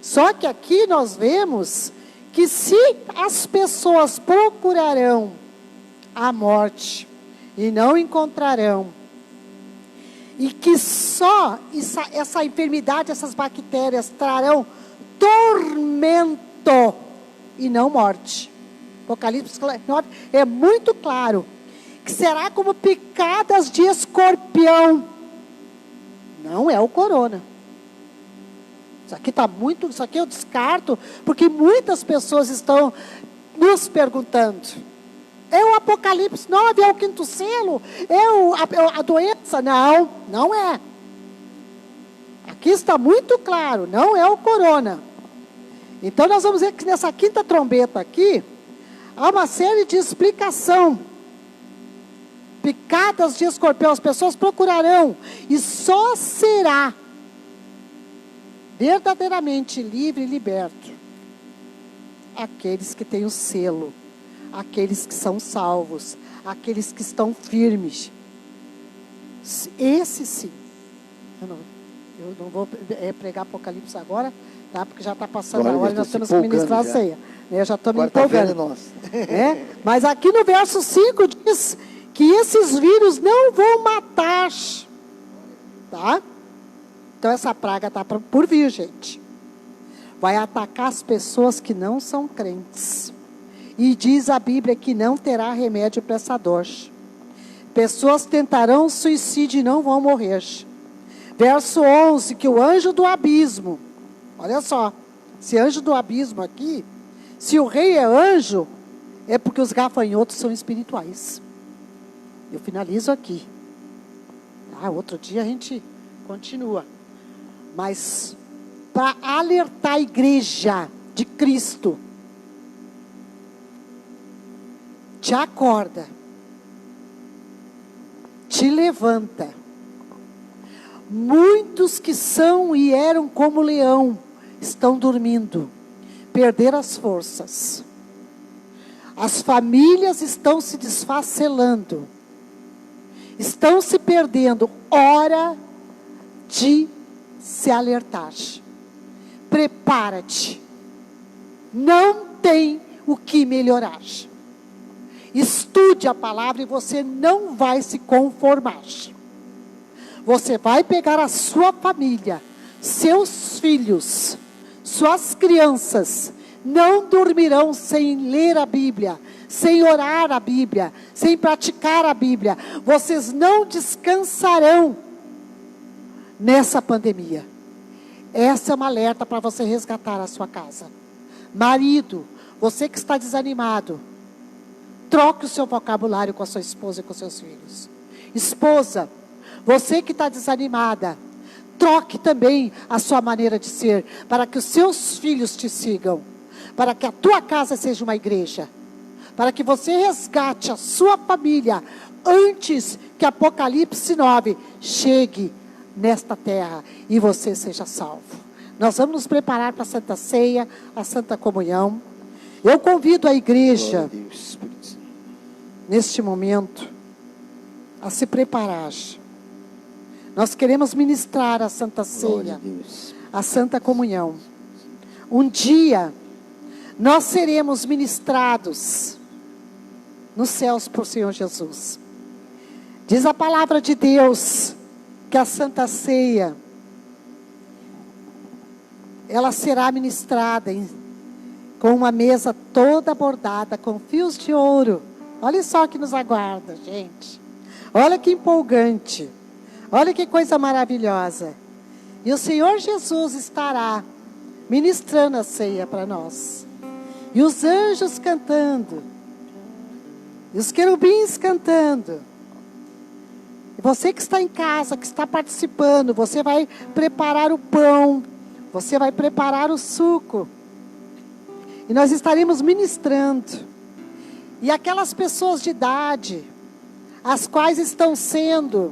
Só que aqui nós vemos que se as pessoas procurarão a morte e não encontrarão, e que só essa enfermidade, essas bactérias trarão tormento e não morte. Apocalipse 9 é muito claro, que será como picadas de escorpião. Não é o corona. Isso aqui eu descarto, porque muitas pessoas estão nos perguntando. É o Apocalipse 9, é o quinto selo? É a doença? Não, não é. Aqui está muito claro, não é o corona. Então nós vamos ver que nessa quinta trombeta aqui, há uma série de explicação. Picadas de escorpião, as pessoas procurarão, e só será verdadeiramente livre e liberto aqueles que têm o selo, aqueles que são salvos, aqueles que estão firmes. Esse sim. Eu não vou pregar Apocalipse agora, tá? Porque já está passando a hora e nós temos que ministrar a ceia. Eu já estou me empolgando. Mas aqui no verso 5 diz que esses vírus não vão matar. Tá? Então essa praga está por vir, gente. Vai atacar as pessoas que não são crentes. E diz a Bíblia que não terá remédio para essa dor. Pessoas tentarão suicídio e não vão morrer. Verso 11, que o anjo do abismo, olha só, esse anjo do abismo aqui, se o rei é anjo, é porque os gafanhotos são espirituais. Eu finalizo aqui. Outro dia a gente continua. Mas para alertar a igreja de Cristo, te acorda, te levanta. Muitos que são e eram como leão estão dormindo, perderam as forças. As famílias estão se desfacelando, estão se perdendo. Hora de se alertar. Prepara-te. Não tem o que melhorar. Estude a palavra e você não vai se conformar. Você vai pegar a sua família, seus filhos, suas crianças, não dormirão sem ler a Bíblia, sem orar a Bíblia, sem praticar a Bíblia. Vocês não descansarão nessa pandemia. Essa é uma alerta para você resgatar a sua casa. Marido, você que está desanimado, troque o seu vocabulário com a sua esposa e com seus filhos. Esposa, você que está desanimada, troque também a sua maneira de ser, para que os seus filhos te sigam, para que a tua casa seja uma igreja, para que você resgate a sua família antes que Apocalipse 9 chegue nesta terra e você seja salvo. Nós vamos nos preparar para a Santa Ceia, a Santa Comunhão. Eu convido a igreja, neste momento, a se preparar. Nós queremos ministrar a Santa Ceia, a Santa Comunhão. Um dia, nós seremos ministrados nos céus por Senhor Jesus. Diz a palavra de Deus que a Santa Ceia, ela será ministrada com uma mesa toda bordada com fios de ouro. Olha só o que nos aguarda, gente. Olha que empolgante. Olha que coisa maravilhosa. E o Senhor Jesus estará ministrando a ceia para nós. E os anjos cantando. E os querubins cantando. E você que está em casa, que está participando, você vai preparar o pão. Você vai preparar o suco. E nós estaremos ministrando. E aquelas pessoas de idade, as quais estão sendo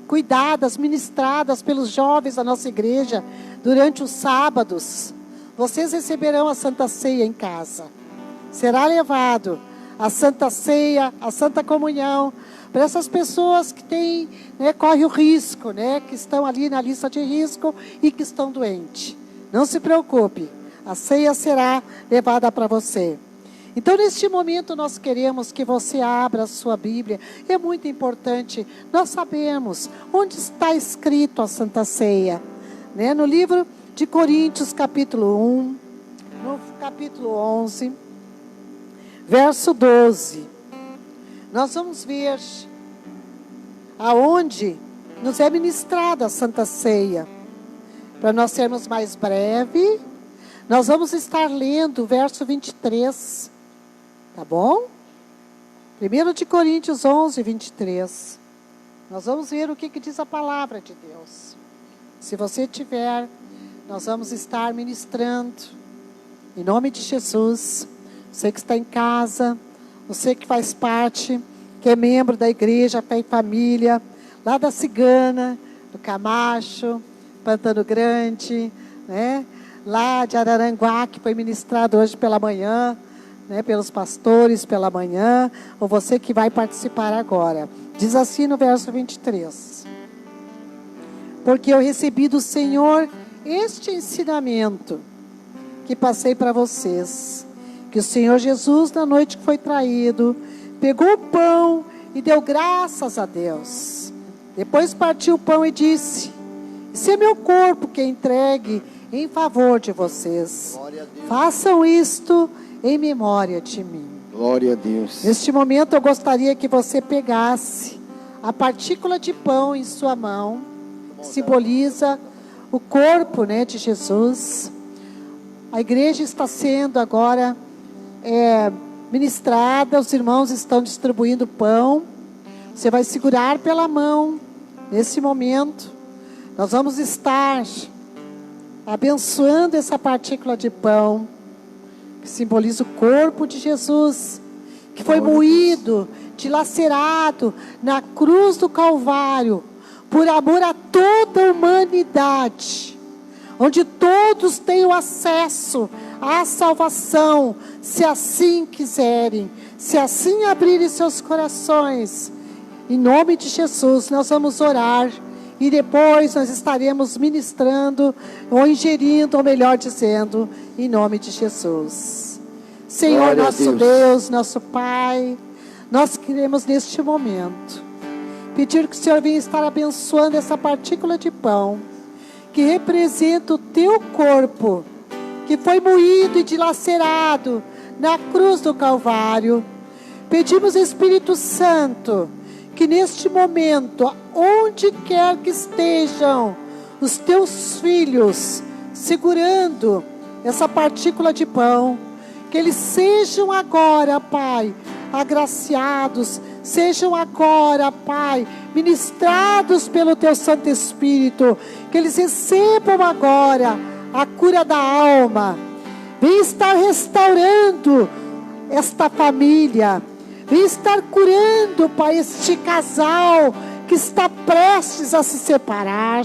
cuidadas, ministradas pelos jovens da nossa igreja durante os sábados, vocês receberão a Santa Ceia em casa. Será levado a Santa Ceia, a Santa Comunhão, para essas pessoas que têm, né, correm o risco, né, que estão ali na lista de risco e que estão doentes. Não se preocupe, a ceia será levada para você. Então, neste momento, nós queremos que você abra a sua Bíblia. É muito importante, nós sabemos onde está escrito a Santa Ceia. Né? No livro de Coríntios, capítulo 1, no capítulo 11, verso 12. Nós vamos ver aonde nos é ministrada a Santa Ceia. Para nós sermos mais breves, nós vamos estar lendo o verso 23. Tá bom? 1 de Coríntios 11, 23. Nós vamos ver o que diz a palavra de Deus. Se você tiver, nós vamos estar ministrando. Em nome de Jesus. Você que está em casa, você que faz parte, que é membro da igreja Fé e Família, lá da Cigana, do Camacho, Pantano Grande, né? Lá de Araranguá, que foi ministrado hoje pela manhã, né, pelos pastores pela manhã, ou você que vai participar agora. Diz assim no verso 23. Porque eu recebi do Senhor este ensinamento que passei para vocês, que o Senhor Jesus, na noite que foi traído, pegou o pão e deu graças a Deus. Depois partiu o pão e disse: esse é meu corpo que é entregue em favor de vocês. Façam isto em memória de mim. Glória a Deus. Neste momento eu gostaria que você pegasse a partícula de pão em sua mão, que simboliza o corpo, né, de Jesus. A igreja está sendo agora ministrada, os irmãos estão distribuindo pão. Você vai segurar pela mão nesse momento. Nós vamos estar abençoando essa partícula de pão, que simboliza o corpo de Jesus, que foi moído, dilacerado na cruz do Calvário, por amor a toda a humanidade, onde todos têm o acesso à salvação, se assim quiserem, se assim abrirem seus corações. Em nome de Jesus, nós vamos orar. E depois nós estaremos ministrando, ou ingerindo, ou melhor dizendo, em nome de Jesus. Senhor, nosso Deus, nosso Pai, nós queremos neste momento pedir que o Senhor venha estar abençoando essa partícula de pão, que representa o teu corpo, que foi moído e dilacerado na cruz do Calvário. Pedimos, Espírito Santo, que neste momento, onde quer que estejam os teus filhos segurando essa partícula de pão, que eles sejam agora, Pai, agraciados, sejam agora, Pai, ministrados pelo teu Santo Espírito, que eles recebam agora a cura da alma. Vem estar restaurando esta família. Vem estar curando, Pai, este casal que está prestes a se separar.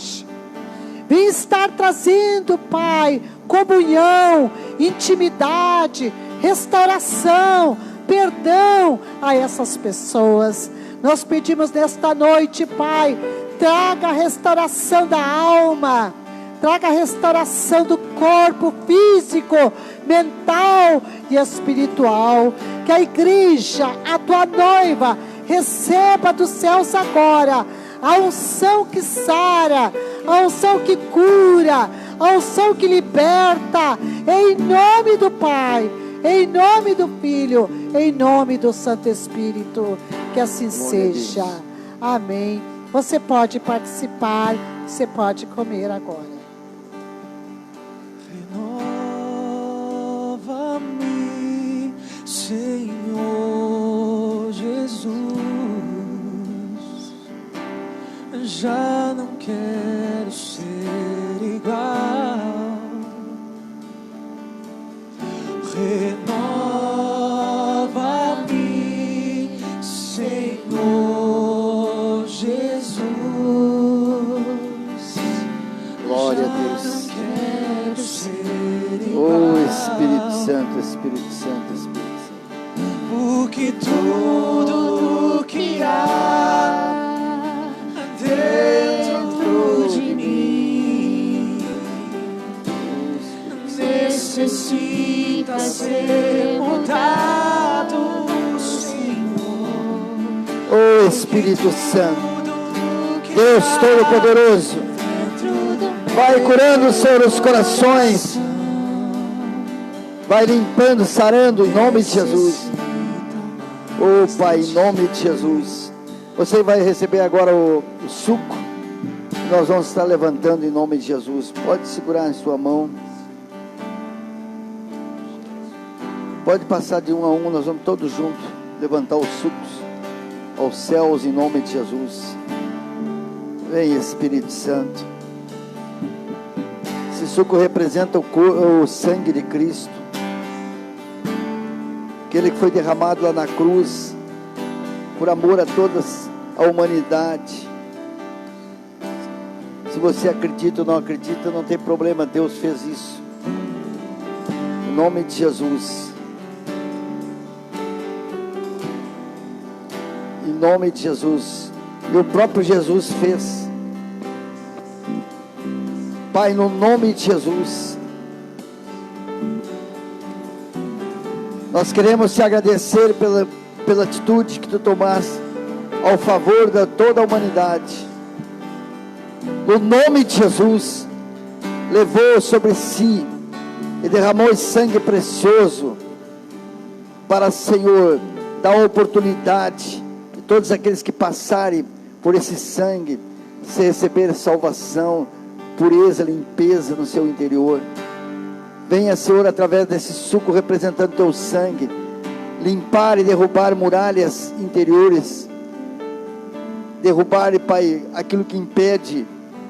Vem estar trazendo, Pai, comunhão, intimidade, restauração, perdão a essas pessoas. Nós pedimos nesta noite, Pai, traga a restauração da alma, traga a restauração do corpo físico, mental e espiritual. Que a igreja, a tua noiva, receba dos céus agora a unção que sara, a unção que cura, a unção que liberta, em nome do Pai, em nome do Filho, em nome do Santo Espírito. Que assim seja. Amém. Você pode participar, você pode comer agora. Renova-me, Senhor Jesus. Já não quero ser igual. Renova-me, Senhor Jesus. Glória a Deus. Oh, Espírito Santo, Espírito Santo, Espírito Santo. Porque tudo que há dentro de mim. Necessita ser mudado, Senhor. Oh Espírito Santo, Deus Todo-Poderoso, vai curando, Senhor, os corações, vai limpando, sarando, em nome de Jesus. Oh Pai, em nome de Jesus. Você vai receber agora o suco, nós vamos estar levantando em nome de Jesus. Pode segurar em sua mão, pode passar de um a um, nós vamos todos juntos levantar os sucos aos céus em nome de Jesus. Vem Espírito Santo. Esse suco representa o sangue de Cristo, aquele que foi derramado lá na cruz por amor a toda a humanidade. Se você acredita ou não acredita, não tem problema, Deus fez isso em nome de Jesus. Em nome de Jesus. E o próprio Jesus fez. Pai, no nome de Jesus, nós queremos te agradecer pela atitude que tu tomaste ao favor de toda a humanidade. No nome de Jesus, levou sobre si e derramou esse sangue precioso para, Senhor, dar oportunidade de todos aqueles que passarem por esse sangue, se receber salvação, pureza, limpeza no seu interior. Venha, Senhor, através desse suco representando teu sangue, limpar e derrubar muralhas interiores, derrubar, Pai, aquilo que impede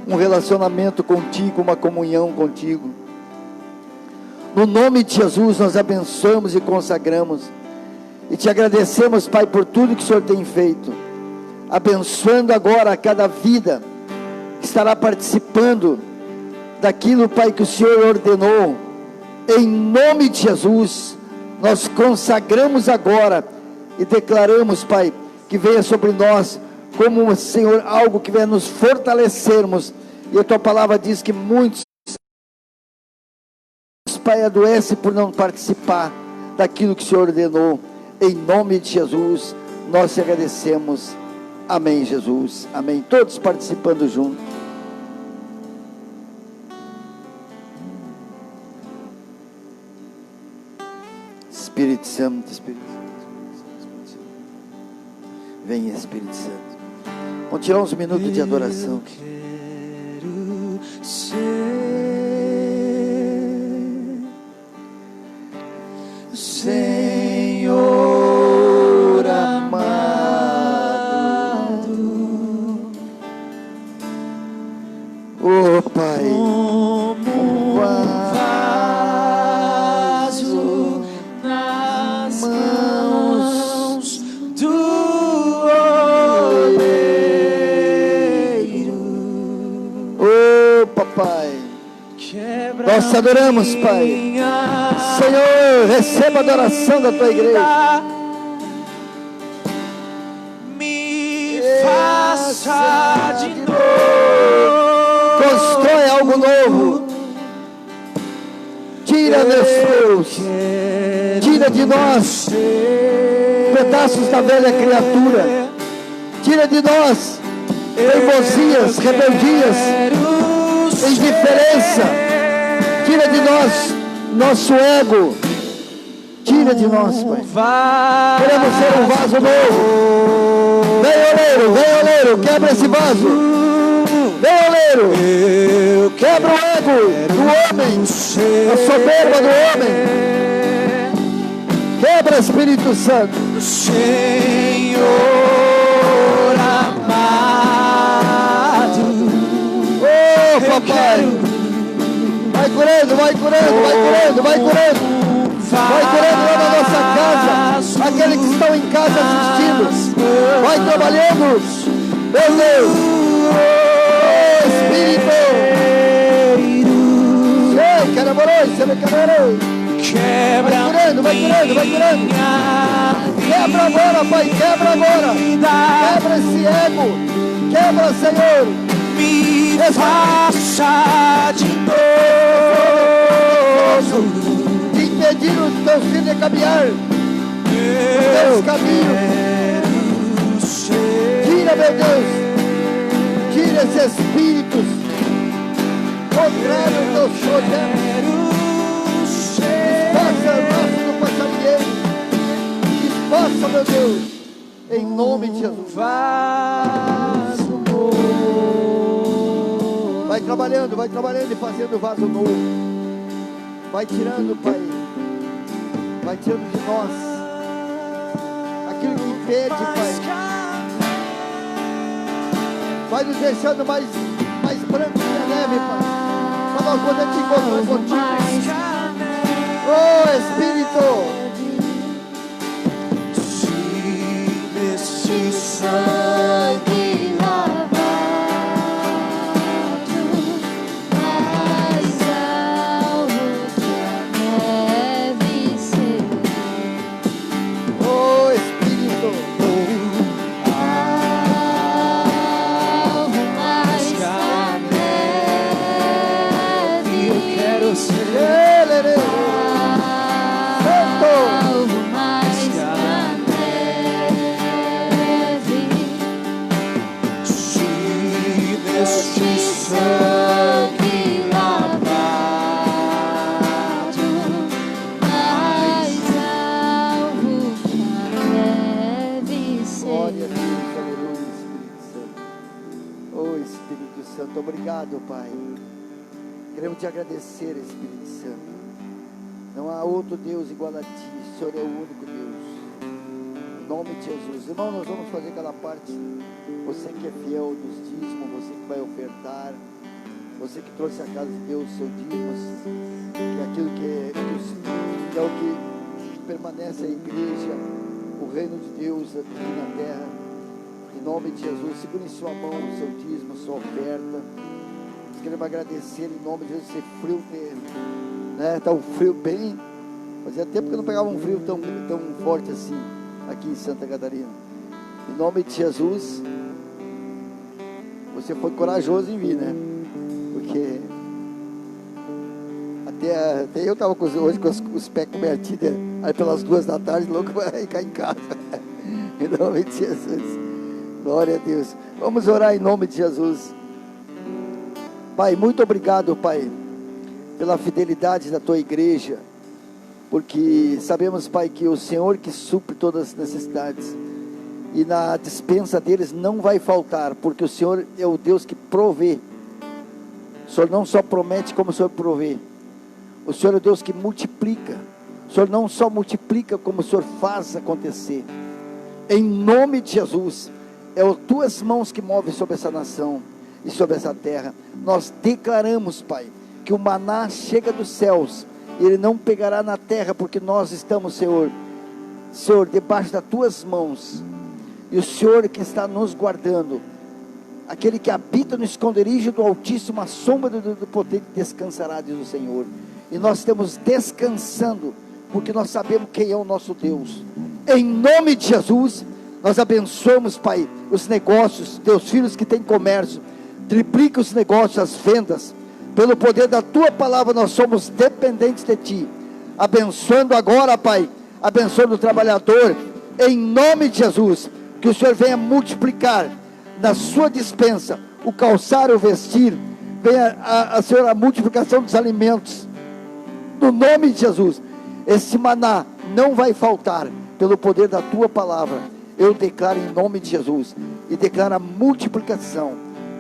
um relacionamento contigo, uma comunhão contigo. No nome de Jesus nós abençoamos e consagramos e te agradecemos, Pai, por tudo que o Senhor tem feito, abençoando agora a cada vida que estará participando daquilo, Pai, que o Senhor ordenou. Em nome de Jesus nós consagramos agora e declaramos, Pai, que venha sobre nós como, Senhor, algo que venha nos fortalecermos. E a tua palavra diz que muitos, Pai, adoecem por não participar daquilo que o Senhor ordenou. Em nome de Jesus nós te agradecemos. Amém, Jesus, amém. Todos participando juntos. Espírito Santo, Espírito Santo, vem Espírito Santo. Vamos tirar uns minutos de adoração. Eu quero ser Senhor amado. Oh Pai, Como vaso nas mãos do oleiro. oh Papai, nós te adoramos, Pai. Senhor, receba a adoração da tua igreja. Me faça de novo. Constrói algo novo. Tira, Deus, tira de nós pedaços da velha criatura. Tira de nós teimosias, rebeldias, indiferença. Tira de nós nosso ego. Tira de nós, Pai. Queremos ser um vaso novo. Vem oleiro, quebra esse vaso. Vem oleiro, quebra o ego do homem, a soberba do homem. Quebra, Espírito Santo. Senhor amado. Oh Papai, vai curando, vai curando, vai curando, vai curando. Vai curando lá na nossa casa, aqueles que estão em casa assistindo. Vai trabalhando, meu Deus. Oh Espírito, quebra, vai curando, vai curando, vai curando. Quebra agora, Pai, quebra agora. Quebra esse ego. Quebra, Senhor. Me faça de novo. Impedir os teus filhos de caminhar teus caminhos. Tira, meu Deus. Tira esses espíritos contrários aos teus projetos. Despaça a raça do passarinheiro. Despaça, meu Deus. Em nome de Jesus. Vai trabalhando e fazendo vaso novo. Vai tirando, Pai. Vai tirando de nós aquilo que impede, Pai. Vai nos deixando mais branco que a neve, Pai. Para nós poder te encontrar contigo. Oh, Espírito. Se neste sangue lavado, mais alvo que a neve ser. Oh, Espírito. Alvo mais que a neve. eu quero ser Alvo mais que a neve. se neste sangue Sangue lavado, mais alvo que a neve Glória a ser. Deus, aleluia, Espírito Santo. Oh, Espírito Santo, obrigado, Pai. Queremos te agradecer, Espírito Santo. Não há outro Deus igual a ti, o Senhor é o único Deus. Em nome de Jesus. Irmão, nós vamos fazer aquela parte. Você que é fiel dos dízimos, você que vai ofertar, você que trouxe à casa de Deus o seu dízimo, que é aquilo que é o que permanece a igreja, o reino de Deus aqui na terra. Em nome de Jesus, segure em sua mão o seu dízimo, a sua oferta. Nós queremos agradecer em nome de Jesus. Esse frio né? Tá um frio bem. Fazia tempo que eu não pegava um frio tão forte assim aqui em Santa Catarina. Em nome de Jesus, você foi corajoso em vir, né? Porque até eu estava hoje com os pés cobertidos, aí pelas 2 da tarde, louco para ficar em casa. Em nome de Jesus. Glória a Deus. Vamos orar em nome de Jesus. Pai, muito obrigado, Pai, pela fidelidade da tua igreja, porque sabemos, Pai, que o Senhor que supre todas as necessidades, e na dispensa deles não vai faltar, porque o Senhor é o Deus que provê. O Senhor não só promete, como o Senhor provê. O Senhor é o Deus que multiplica. O Senhor não só multiplica, como o Senhor faz acontecer. Em nome de Jesus, é as tuas mãos que movem sobre essa nação e sobre essa terra. Nós declaramos, Pai, que o maná chega dos céus, e ele não pegará na terra, porque nós estamos, Senhor, debaixo das tuas mãos, e o Senhor que está nos guardando, aquele que habita no esconderijo do Altíssimo, a sombra do poder descansará, diz o Senhor. E nós estamos descansando, porque nós sabemos quem é o nosso Deus. Em nome de Jesus, nós abençoamos, Pai, os negócios, teus filhos que têm comércio, triplica os negócios, as vendas, pelo poder da tua palavra. Nós somos dependentes de ti, abençoando agora, Pai, abençoando o trabalhador, em nome de Jesus, que o Senhor venha multiplicar na sua dispensa o calçar, o vestir, venha Senhor, a multiplicação dos alimentos, no nome de Jesus. Esse maná não vai faltar, pelo poder da tua palavra. Eu declaro em nome de Jesus, e declaro a multiplicação,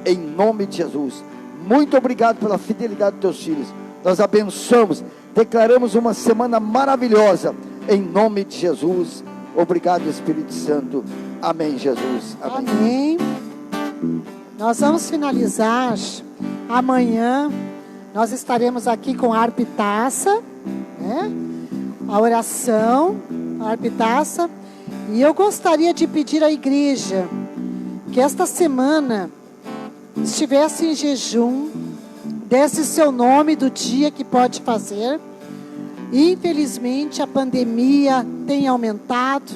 em nome de Jesus. Muito obrigado pela fidelidade dos teus filhos. Nós abençoamos, declaramos uma semana maravilhosa, em nome de Jesus. Obrigado, Espírito Santo. Amém, Jesus. Amém. Amém. Nós vamos finalizar amanhã. Nós estaremos aqui com a harpa e taça, né? A oração, a harpa e taça. E eu gostaria de pedir à igreja que esta semana estivesse em jejum, desse seu nome do dia que pode fazer. Infelizmente a pandemia tem aumentado,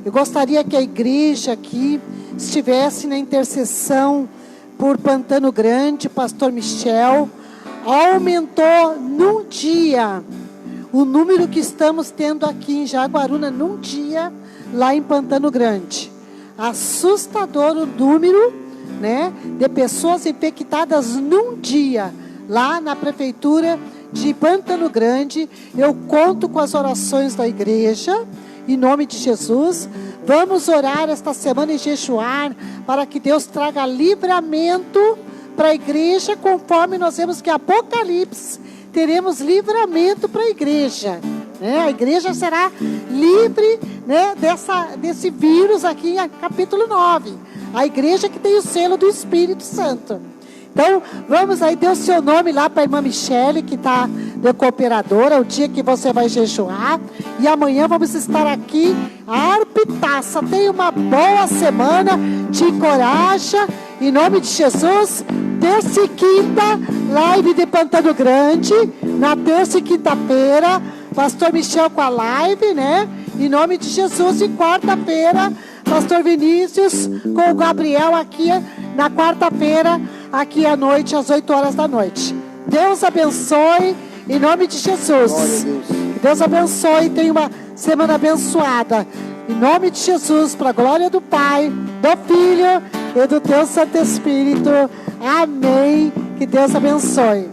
Eu gostaria que a igreja aqui estivesse na intercessão por Pantano Grande. Pastor Michel aumentou num dia o número que estamos tendo aqui em Jaguaruna, num dia, lá em Pantano Grande. Assustador o número, né, de pessoas infectadas num dia, lá na prefeitura de Pantano Grande. Eu conto com as orações da igreja, em nome de Jesus. Vamos orar esta semana e jejuar, para que Deus traga livramento para a igreja, conforme nós vemos que Apocalipse, teremos livramento para a igreja, né? A igreja será livre, né, desse vírus aqui em capítulo 9. A igreja que tem o selo do Espírito Santo. Então, vamos aí, dê o seu nome lá para a irmã Michele, que está de cooperadora, o dia que você vai jejuar. E amanhã vamos estar aqui, arpitaça. Tenha uma boa semana, te encoraja, em nome de Jesus. Terça e quinta, live de Pantano Grande. Na terça e quinta-feira, Pastor Michel com a live, né? Em nome de Jesus. E quarta-feira, Pastor Vinícius com o Gabriel aqui na quarta-feira, aqui à noite, às 8 horas da noite. Deus abençoe, em nome de Jesus. Deus abençoe, tenha uma semana abençoada. Em nome de Jesus, para a glória do Pai, do Filho e do Teu Santo Espírito. Amém. Que Deus abençoe.